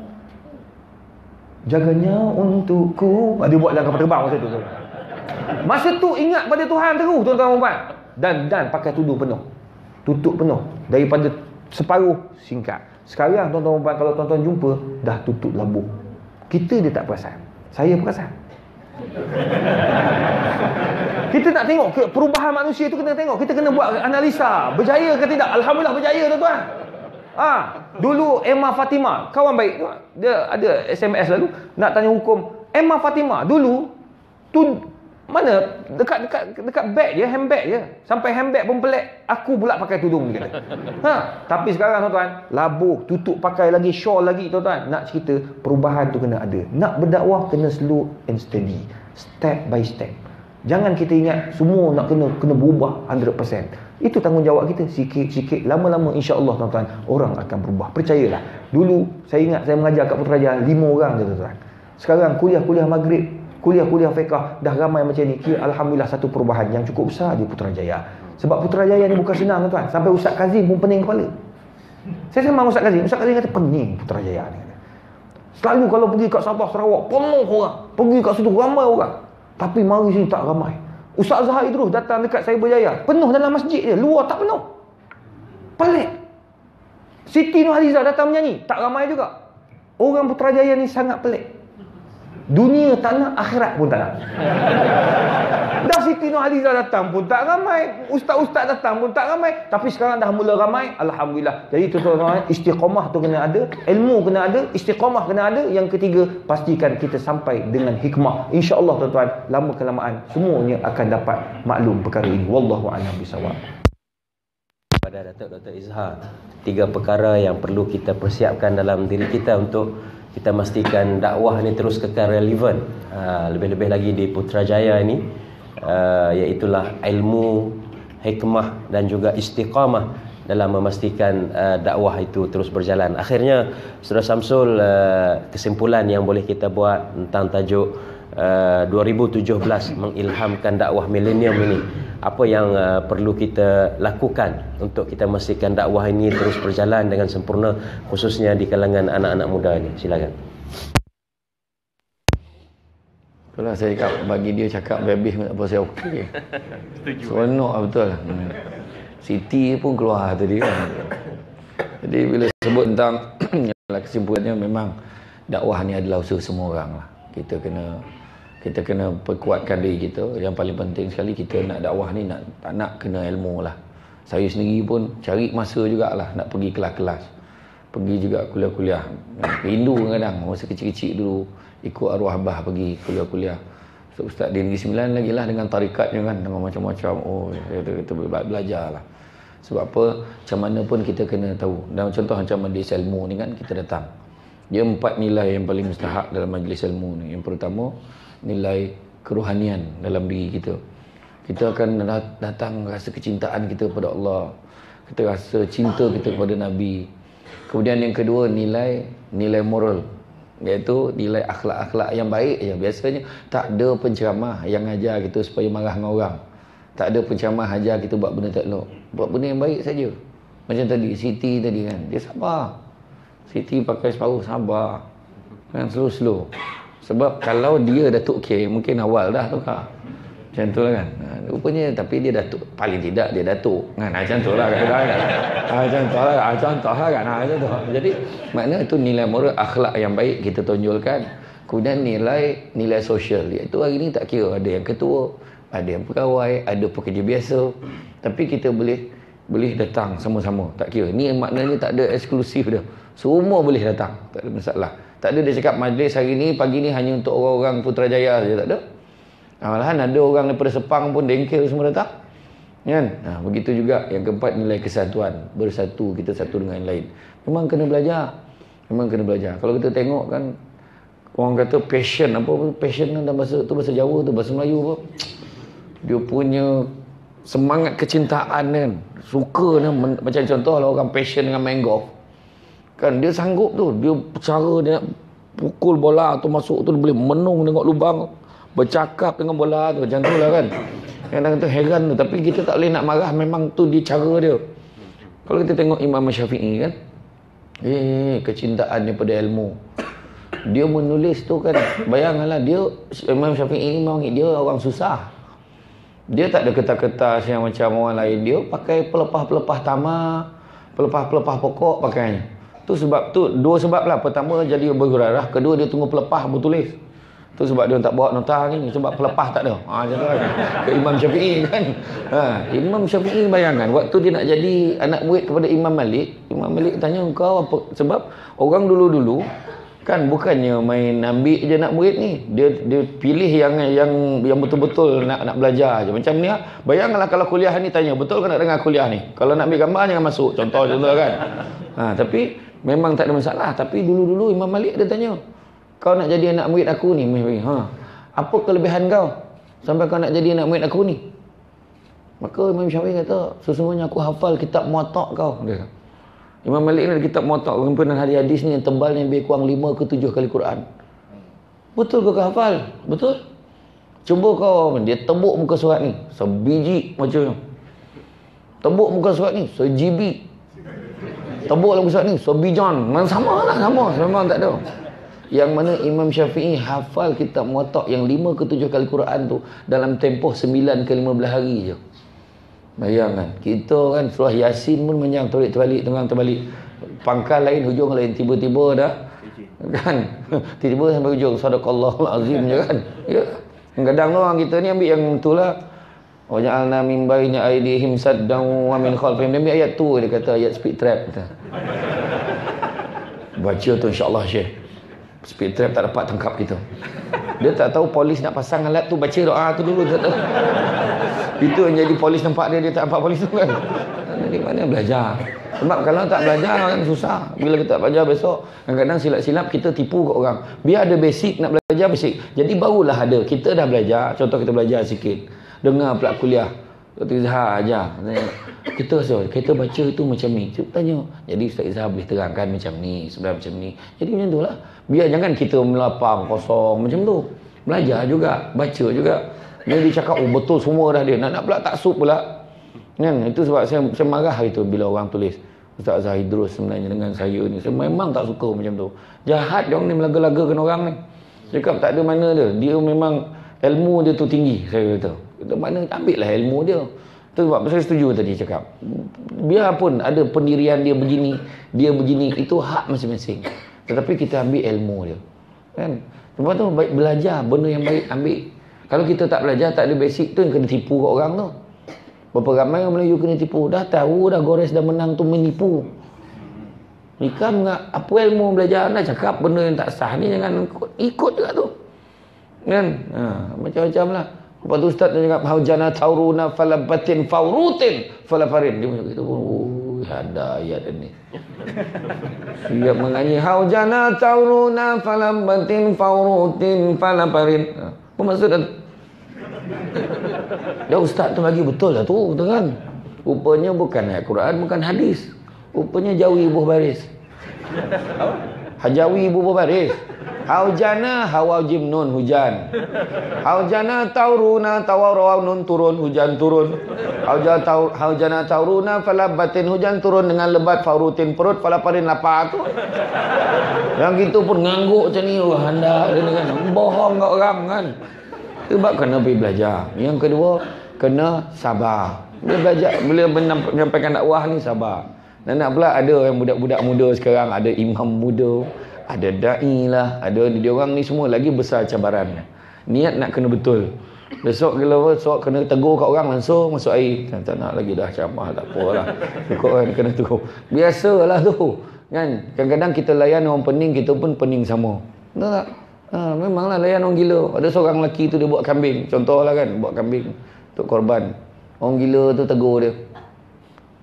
jaganya untukku. Dia buat dalam kapal terbang masa tu. Masa tu ingat pada Tuhan terus tuan-tuan dan puan. Dan pakai tudung penuh. Tutup penuh. Daripada separuh singkat. Sekarang tuan-tuan dan puan, kalau tuan-tuan jumpa dah tutup labuh. Kita dia tak perasan. Saya perasan. Kita nak tengok perubahan manusia tu, kena tengok. Kita kena buat analisa. Berjaya ke tidak? Alhamdulillah berjaya tuan-tuan. Dulu Emma Fatimah, kawan baik, dia ada SMS lalu nak tanya hukum. Emma Fatimah dulu tu mana dekat beg dia, handbag dia. Sampai handbag pun pelik, aku pula pakai tudung dia kata. Tapi sekarang tuan-tuan, labuh, tutup pakai lagi, shawl lagi tuan-tuan. Nak cerita perubahan tu kena ada. Nak berdakwah kena slow and steady, step by step. Jangan kita ingat semua nak kena berubah 100%. Itu tanggungjawab kita. Sikit-sikit, lama-lama insya-Allah tuan-tuan, orang akan berubah. Percayalah. Dulu saya ingat saya mengajar kat Putrajaya 5 orang je tuan-tuan. Sekarang kuliah maghrib, kuliah fiqah dah ramai macam ni. Alhamdulillah satu perubahan yang cukup besar di Putrajaya. Sebab Putrajaya ni bukan senang tuan-tuan. Sampai Ustaz Kazim pun pening kepala. Saya sembang Ustaz Kazim kata pening Putrajaya ni. Selalu kalau pergi kat Sabah, Sarawak, penuh orang. Pergi kat situ ramai orang. Tapi mari sini tak ramai. Ustaz Zahar terus datang dekat saya Berjaya, penuh dalam masjid je, luar tak penuh. Pelik. Siti Nurhalizah datang menyanyi, tak ramai juga. Orang Putrajaya ni sangat pelik. Dunia tak nak, akhirat pun tak nak. Dah Siti Nurhalizah datang pun tak ramai, ustaz-ustaz datang pun tak ramai. Tapi sekarang dah mula ramai, alhamdulillah. Jadi tuan-tuan, istiqamah tu kena ada, ilmu kena ada, istiqamah kena ada. Yang ketiga, pastikan kita sampai dengan hikmah. InsyaAllah tuan-tuan, lama kelamaan semuanya akan dapat maklum perkara ini. Wallahu a'lam bishawab. Pada Dr. Izhar, 3 perkara yang perlu kita persiapkan dalam diri kita untuk kita memastikan dakwah ni terus kekal relevan, lebih-lebih lagi di Putrajaya ini, iaitulah ilmu, hikmah dan juga istiqamah dalam memastikan dakwah itu terus berjalan. Akhirnya Saudara Samsul, kesimpulan yang boleh kita buat tentang tajuk 2017 mengilhamkan dakwah milenium ini, apa yang perlu kita lakukan untuk kita memastikan dakwah ini terus berjalan dengan sempurna, khususnya di kalangan anak-anak muda ini? Silakan. Itulah saya cakap, bagi dia cakap habis apa saya okey. Setuju. Seronok betul. Siti pun keluar tadi kan. Jadi bila sebut tentang kesimpulannya, memang dakwah ni adalah usaha semua orang lah. Kita kena perkuatkan diri kita. Yang paling penting sekali, kita nak dakwah ni tak nak kena ilmu lah. Saya sendiri pun cari masa jugalah nak pergi kelas-kelas, pergi juga kuliah-kuliah. Rindu kadang masa kecil-kecil dulu ikut arwah abah pergi kuliah-kuliah. So, Ustaz di Negeri Sembilan lagi lah dengan tarikatnya kan, dengan macam-macam. Kita belajar lah. Sebab apa, macam mana pun kita kena tahu. Dan contoh macam majlis ilmu ni kan, kita datang. Dia 4 nilai yang paling mustahak dalam majlis ilmu ni. Yang pertama, nilai kerohanian dalam diri kita. Kita akan datang rasa kecintaan kita kepada Allah. Kita rasa cinta kita kepada Nabi. Kemudian yang kedua, nilai moral, iaitu nilai akhlak-akhlak yang baik je. Biasanya tak ada penceramah yang ajar kita supaya marah dengan orang. Tak ada penceramah ajar kita buat benda tak elok. Buat benda yang baik saja. Macam tadi Siti tadi kan, dia sabar. Siti pakai separuh, sabar. Kan, slow. Sebab kalau dia Datuk K, mungkin awal dah tu kak. Macam tu lah kan. Rupanya, tapi dia Datuk. Paling tidak dia Datuk. Kan, macam tu lah kan. Contoh lah kan. Macam tu. Jadi, makna itu nilai moral, akhlak yang baik kita tonjolkan. Kemudian nilai sosial. Iaitu hari ni tak kira ada yang ketua, ada yang pegawai, ada pekerja biasa. Tapi kita boleh datang sama-sama. Tak kira. Ni maknanya tak ada eksklusif dah. Semua boleh datang. Tak ada masalah. Tak ada dia cakap majlis hari ni, pagi ni hanya untuk orang-orang Putrajaya saja. Tak ada. Malahan ada orang daripada Sepang pun, dengkel semua datang. Kan? Begitu juga yang keempat, nilai kesatuan. Bersatu, kita satu dengan yang lain. Memang kena belajar. Kalau kita tengok kan, orang kata passion. Apa passion dalam bahasa tu, bahasa Jawa tu, bahasa Melayu apa. Dia punya semangat kecintaan kan. Suka kan. Macam contoh lah orang passion dengan main golf. Kan dia sanggup tu, dia cara dia nak pukul bola tu masuk tu, dia boleh menung tengok lubang, bercakap dengan bola tu, macam tu lah kan. Kadang-kadang tu heran tu, tapi kita tak boleh nak marah, memang tu dia cara dia. Kalau kita tengok Imam Syafi'i kan, kecintaannya pada ilmu. Dia menulis tu kan, bayangkanlah dia, Imam Syafi'i memang dia orang susah. Dia tak ada kertas-kertas yang macam orang lain. Dia pakai pelepah-pelepah tamar, pelepah-pelepah pokok pakainya. Tu sebab tu, dua sebab lah. Pertama jadi bergarah, kedua dia tunggu pelepah bertulis. Tu sebab dia tak bawa nota ni, sebab pelepah tak ada. Macam tu kan. Ke Imam Syafi'i kan. Imam Syafi'i bayangkan waktu dia nak jadi anak murid kepada Imam Malik tanya, kau apa? Sebab orang dulu-dulu kan bukannya main ambil je nak murid ni. Dia pilih yang betul-betul nak belajar je. Macam ni lah. Bayangkanlah kalau kuliah ni tanya, betul ke nak dengar kuliah ni? Kalau nak ambil gambar jangan masuk. Contoh kan. Tapi memang tak ada masalah. Tapi dulu-dulu Imam Malik dia tanya, kau nak jadi anak murid aku ni, apa kelebihan kau sampai kau nak jadi anak murid aku ni? Maka Imam Syafi'i kata, sesungguhnya aku hafal kitab Muwatta' kau. Dia. Imam Malik ni ada kitab Muwatta', kumpulan hadis-hadis ni yang tebalnya lebih kurang 5 ke 7 kali Quran. Betul ke kau hafal? Betul? Cuba kau, dia tebuk muka surat ni sebiji macam, tebuk muka surat ni sejibi, tebuk muka surat ni sebijan. Sama lah, sama. Memang tak ada. Yang mana Imam Syafi'i hafal kitab Muwatta' yang 5 ke 7 kali Quran tu dalam tempoh 9 ke 15 hari je. Bayangkan, kita kan surah Yasin pun panjang, terbalik, tengah terbalik. Pangkal lain, hujung lain, tiba-tiba dah kan. Tiba-tiba sampai hujung sadaqallahul azim je kan. Ya. Kadang orang kita ni ambil yang itulah. Wa ja'alna min baini aydihim saddan wa min khalfihim. Dia ambil ayat tu, dia kata ayat speed trap. Baca tu insya-Allah Syekh. Speed trap tak dapat tangkap kita. Dia tak tahu polis nak pasang alat tu, baca doa tu dulu, tak tahu. Itu yang jadi polis nampak dia tak nampak polis tu kan. Dari mana belajar? Sebab kalau tak belajar kan susah. Bila kita tak belajar besok, kadang-kadang silap-silap kita tipu kat orang. Biar ada basic, nak belajar basic. Jadi barulah ada. Kita dah belajar, contoh kita belajar sikit. Dengar pula kuliah. Dr. Izhar ajar. Kita baca itu macam ni. Cuba tanya. Jadi Ustaz Izhar boleh terangkan macam ni, sebenarnya macam ni. Jadi macam tu lah. Biar jangan kita melapang, kosong macam tu. Belajar juga, baca juga. Dia cakap, oh betul semua dah dia. Nak pula taksub pula. Kan? Itu sebab saya marah itu bila orang tulis Ustaz Azhar Idrus sebenarnya dengan saya ni. Saya memang tak suka macam tu. Jahat dia orang ni, melaga-lagakan orang ni. Cakap tak ada mana dia. Dia memang ilmu dia tu tinggi, saya kata. Kita mana ambil lah ilmu dia. Itu sebab saya setuju tadi cakap. Biarpun ada pendirian dia begini, itu hak masing-masing. Tetapi kita ambil ilmu dia. Kan? Sebab tu baik belajar benda yang baik ambil. Kalau kita tak belajar, tak ada basic tu yang kena tipu kat orang tu. Berapa ramai orang Melayu kena tipu. Dah tahu dah gores dah menang tu menipu. Nikah apa ilmu belajar, dah cakap benda yang tak sah ni jangan ikut juga tu. Kan? Macam-macam lah. Lepas tu Ustaz dia cakap, haujana tauruna falabatin faurutin falafarin. Dia macam itu. Oh, ada ayat ni. Dia menganyi haujana tauruna falabatin faurutin falafarin. Apa maksud tu? Dah Ustaz tu lagi betul lah tu, betul kan? Rupanya bukan ayat Quran, bukan hadis. Rupanya jawi buah baris. Hajawi buah baris. Haujana hawajim nun hujan. Haujana tauruna tawarau nun turun, hujan turun. Haujana tauruna falabatin, hujan turun dengan lebat, faurutin perut, falaparin lapar tu. Yang gitu pun ngangguk macam ni, anda kan bohong kat orang kan. Sebab kena pergi belajar. Yang kedua, kena sabar. Bila belajar, bila menyampaikan dakwah ni sabar. Dan nak pula ada yang budak-budak muda sekarang, ada imam muda, ada da'i lah, ada dia orang ni semua lagi besar cabaran. Niat nak kena betul. Besok kena tegur kat orang langsung masuk air. Tak nak lagi dah ceramah, tak apalah. Cukup kan kena tegur. Biasalah tu. Kan? Kadang-kadang kita layan orang pening, kita pun pening sama. Betul tak? Memanglah layan orang gila. Ada seorang lelaki tu dia buat kambing. Contohlah kan, buat kambing untuk korban. Orang gila tu tegur dia.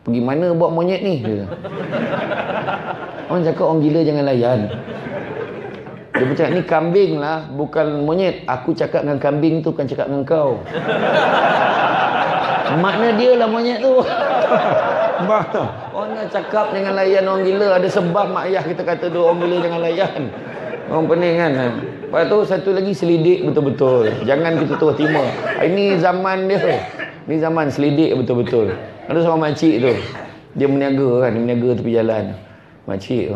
Pergi mana buat monyet ni? Dia. Orang cakap orang gila jangan layan. Dia bercakap ni kambing lah, bukan monyet. Aku cakap dengan kambing tu, bukan cakap dengan kau. Makna dia lah monyet tu. Orang nak cakap jangan layan orang gila. Ada sebab mak ayah kita kata tu orang gila jangan layan. Orang pening kan. Lepas tu satu lagi selidik betul-betul. Jangan kita terus terima. Ini zaman dia. Ini zaman selidik betul-betul. Ada seorang makcik tu. Dia meniaga kan, meniaga tepi jalan. Makcik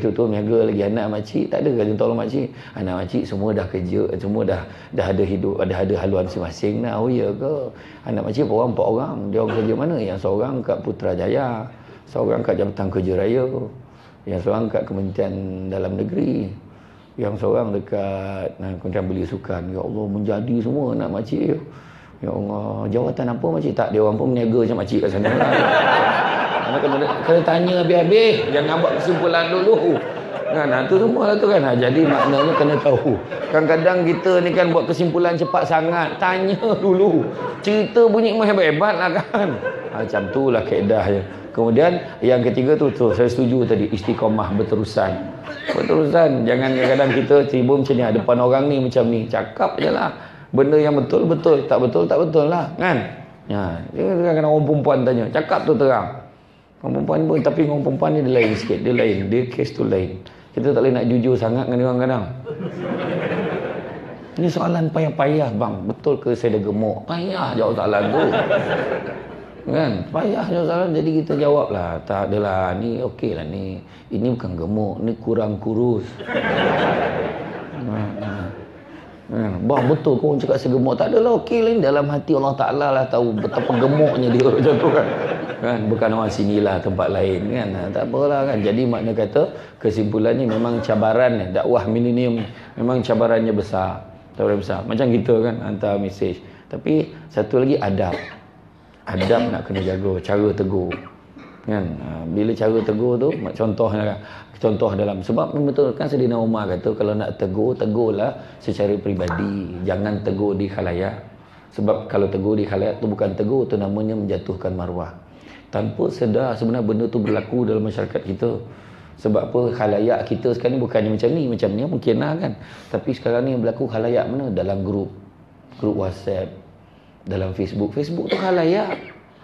tu niaga lagi. Anak makcik tak ada kerja tolong makcik. Anak makcik semua dah kerja, semua dah ada hidup, ada haluan masing-masing dah. Oh ya ke? Anak makcik 4 orang. Dia orang kerja mana? Yang seorang kat Putrajaya, seorang kat Jabatan Kerja Raya, yang seorang kat Kementerian Dalam Negeri, yang seorang dekat Kementerian Belia Sukan. Ya Allah, menjadi semua anak makcik. Ya Allah, jawatan apa makcik? Tak, dia orang pun meniaga macam makcik kat sana. Kena tanya habis-habis, jangan buat kesimpulan dulu. Kan, tu semua lah tu kan. Jadi maknanya kena tahu. Kadang-kadang kita ni kan buat kesimpulan cepat sangat. Tanya dulu. Cerita bunyi hebat-hebat lah kan. Macam tu lah kaedahnya. Kemudian yang ketiga tu saya setuju tadi, istiqamah berterusan. Jangan kadang-kadang kita tiba macam ni, depan orang ni macam ni. Cakap je lah. Benda yang betul-betul, tak betul lah kan. Ya, kadang-kadang orang perempuan tanya, cakap tu terang. Orang perempuan pun, tapi orang perempuan ni dia lain sikit, dia kes tu lain. Kita tak boleh nak jujur sangat dengan dia orang kadang. Ini soalan payah-payah bang, betul ke saya dah gemuk? Payah jawab soalan tu. Kan? Payah jawab soalan, jadi kita jawab lah, tak adalah, ni okey lah ni. Ini bukan gemuk, ni kurang kurus. Bang betul kau cakap saya gemuk. Tak adalah, okey lah, dalam hati Allah Ta'ala lah tahu betapa gemuknya dia macam tu kan. Bukan orang sinilah, tempat lain kan. Tak apalah kan. Jadi makna kata kesimpulannya memang cabaran dakwah milenium memang cabarannya besar. Macam kita kan hantar mesej. Tapi satu lagi adab nak kena jaga, cara tegur kan. Bila cara tegur tu contoh dalam, sebab betul kan Saidina Umar kata kalau nak tegurlah secara peribadi, jangan tegur di khalayak. Sebab kalau tegur di khalayak tu bukan tegur, tu namanya menjatuhkan maruah. Tanpa sedar sebenarnya benda tu berlaku dalam masyarakat kita. Sebab apa, khalayak kita sekarang ni bukannya macam ni mungkin lah kan. Tapi sekarang ni berlaku khalayak mana? Dalam grup WhatsApp, dalam Facebook tu khalayak.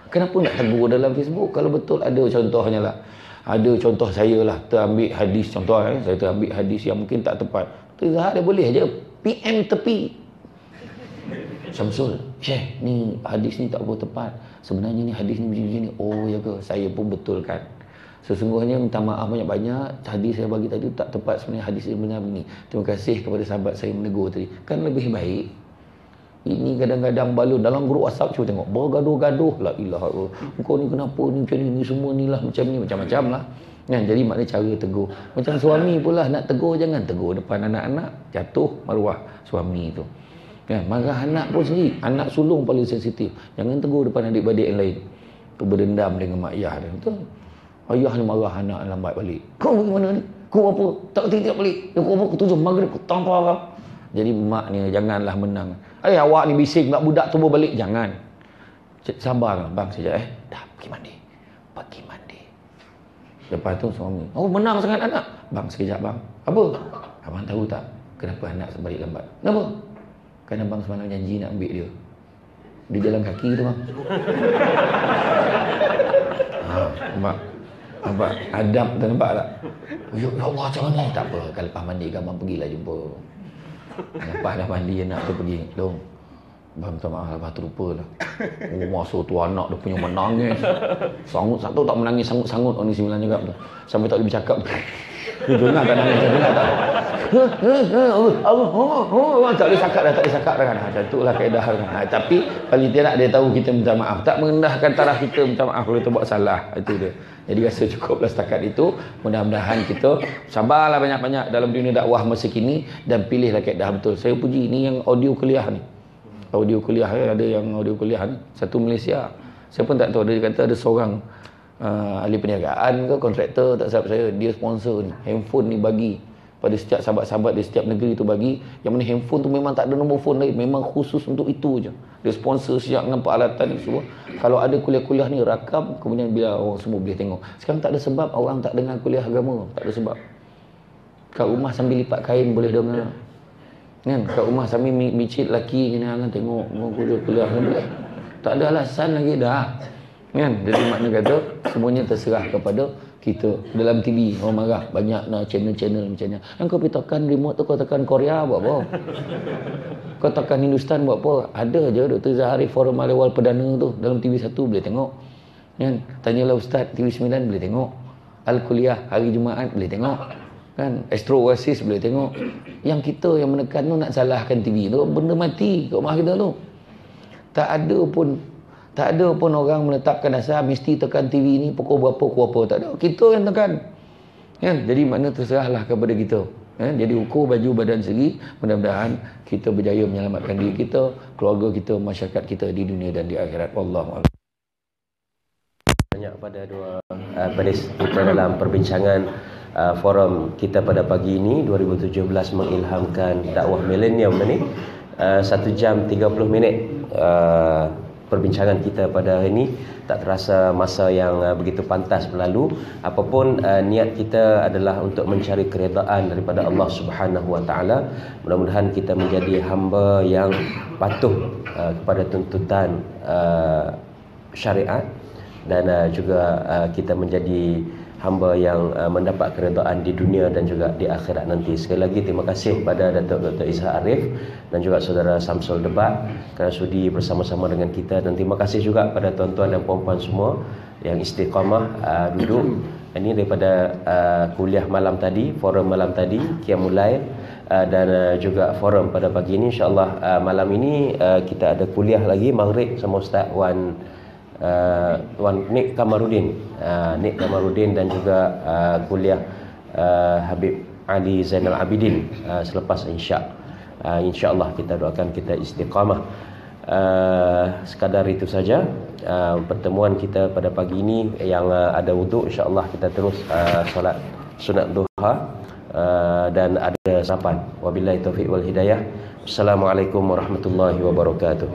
Kenapa nak tegur dalam Facebook? Kalau betul ada contohnya lah. Ada contoh saya lah, terambil hadis contoh saya terambil hadis yang mungkin tak tepat. Zahat dia boleh je PM tepi. Syamsul, Syekh, ni hadis ni tak apa tepat. Sebenarnya ni hadis ni begini. Oh ya ke? Saya pun betulkan. Sesungguhnya minta maaf banyak-banyak, hadis saya bagi tadi tak tepat, sebenarnya hadis ini benar begini. Terima kasih kepada sahabat saya menegur tadi. Kan lebih baik. Ini kadang-kadang balun dalam grup WhatsApp, cuba tengok bergaduh-gaduh, la ilaha illallah, engkau ni kenapa ni macam ni semua ni lah macam-macam lah kan. Jadi maknanya cara tegur macam suami pula, nak tegur jangan tegur depan anak-anak, jatuh maruah suami tu kan. Marah anak pun sendiri, anak sulung paling sensitif, jangan tegur depan adik-beradik yang lain tu, berdendam dengan mak ayah dia. Betul, ayah ni marah anak lambat balik, kau pergi mana ni, kau apa tak tiap balik, kau apa ke 7 maghrib kau tampar kau. Jadi mak ni janganlah menang. Awak ni bising nak budak tu balik, jangan. Sabar bang sekejap dah pergi mandi. Lepas tu suami, oh menang sangat anak. Bang sekejap bang. Apa? Abang tahu tak kenapa anak balik lambat? Kenapa? Kan abang semalam janji nak ambil dia. Dia jalan kaki tu bang. Nampak adab tu, nampak tak? Ya Allah, macam mana? Tak apa, kalau lepas mandi abang pergilah jumpa. Lepas dah mandi anak tu pergi, dong bang minta maaf lepas terlupa lah. Oh masa tu anak dia punya menangis, sangut satu tak menangis, sangut-sangut orang ni 9 juga tu, sampai tak boleh bercakap. Dia dengar tak nangis, dengar tak tak boleh cakap dah kan. Macam tu lah kaedah kan. Tapi paling tidak dia tahu kita minta maaf, tak merendahkan taraf kita minta maaf kalau kita buat salah. Itu dia. Jadi rasa cukuplah setakat itu. Mudah-mudahan kita sabarlah banyak-banyak dalam dunia dakwah masa kini dan pilihlah kaedah betul. Saya puji ni yang audio kuliah ni. Audio kuliah ada yang audio kuliah ni satu Malaysia. Saya pun tak tahu, dia kata ada seorang ahli perniagaan ke kontraktor tak sahabat saya, dia sponsor ni handphone ni bagi pada setiap sahabat-sahabat di setiap negeri tu bagi, yang mana handphone tu memang tak ada nombor phone lain, memang khusus untuk itu je. Dia sponsor siap dengan peralatan ni semua. Kalau ada kuliah-kuliah ni rakam, kemudian bila orang semua boleh tengok. Sekarang tak ada sebab orang tak dengar kuliah agama, tak ada sebab. Kat rumah sambil lipat kain boleh dengar kan, kat rumah sambil micit laki ni kan, tengok kuliah ni boleh. Tak ada alasan lagi dah kan. Jadi makna kata semuanya terserah kepada kita. Dalam TV orang marah banyak nak channel-channel macam ni. Yang kau pergi tekan remote tu, kau tekan Korea buat apa? Kau tekan Hindustan buat apa? Ada je Dr. Zahari forum awal perdana tu dalam TV 1 boleh tengok kan. Tanyalah Ustaz TV 9 boleh tengok Al-Kuliah hari Jumaat boleh tengok. Kan? Astro Oasis boleh tengok. Yang kita yang menekan tu nak salahkan TV tu, benda mati kat rumah kita tu. Tak ada pun orang menetapkan asal mesti tekan TV ni pukul berapa. Tak ada. Kita yang tekan. Kan? Jadi makna terserahlah kepada kita. Jadi ukur baju badan segi, mudah-mudahan kita berjaya menyelamatkan diri kita, keluarga kita, masyarakat kita di dunia dan di akhirat. Wallahu a'lam. Banyak pada dua panelis kita dalam perbincangan forum kita pada pagi ini 2017 mengilhamkan dakwah milenium ni. 1 jam 30 minit perbincangan kita pada hari ini, tak terasa masa yang begitu pantas berlalu. Apapun niat kita adalah untuk mencari keredaan daripada Allah Subhanahu wa taala. Mudah-mudahan kita menjadi hamba yang patuh kepada tuntutan syariat, dan juga kita menjadi hamba yang mendapat keredaan di dunia dan juga di akhirat nanti. Sekali lagi terima kasih kepada Datuk Dr. Ishak Arif dan juga saudara Samsul Debat kerana sudi bersama-sama dengan kita, dan terima kasih juga kepada tuan-tuan dan puan-puan semua yang istiqamah duduk. Ini daripada kuliah malam tadi, forum malam tadi, Qiyamul Lail, dan juga forum pada pagi ini. InsyaAllah malam ini kita ada kuliah lagi Maghrib sama Ustaz Wan Nik Kamarudin, dan juga kuliah Habib Ali Zainal Abidin selepas insya-Allah kita doakan kita istiqamah. Sekadar itu saja pertemuan kita pada pagi ini. Yang ada wuduk insya-Allah kita terus solat sunat duha dan ada sarapan. Wabillahi taufiq wal hidayah. Assalamualaikum warahmatullahi wabarakatuh.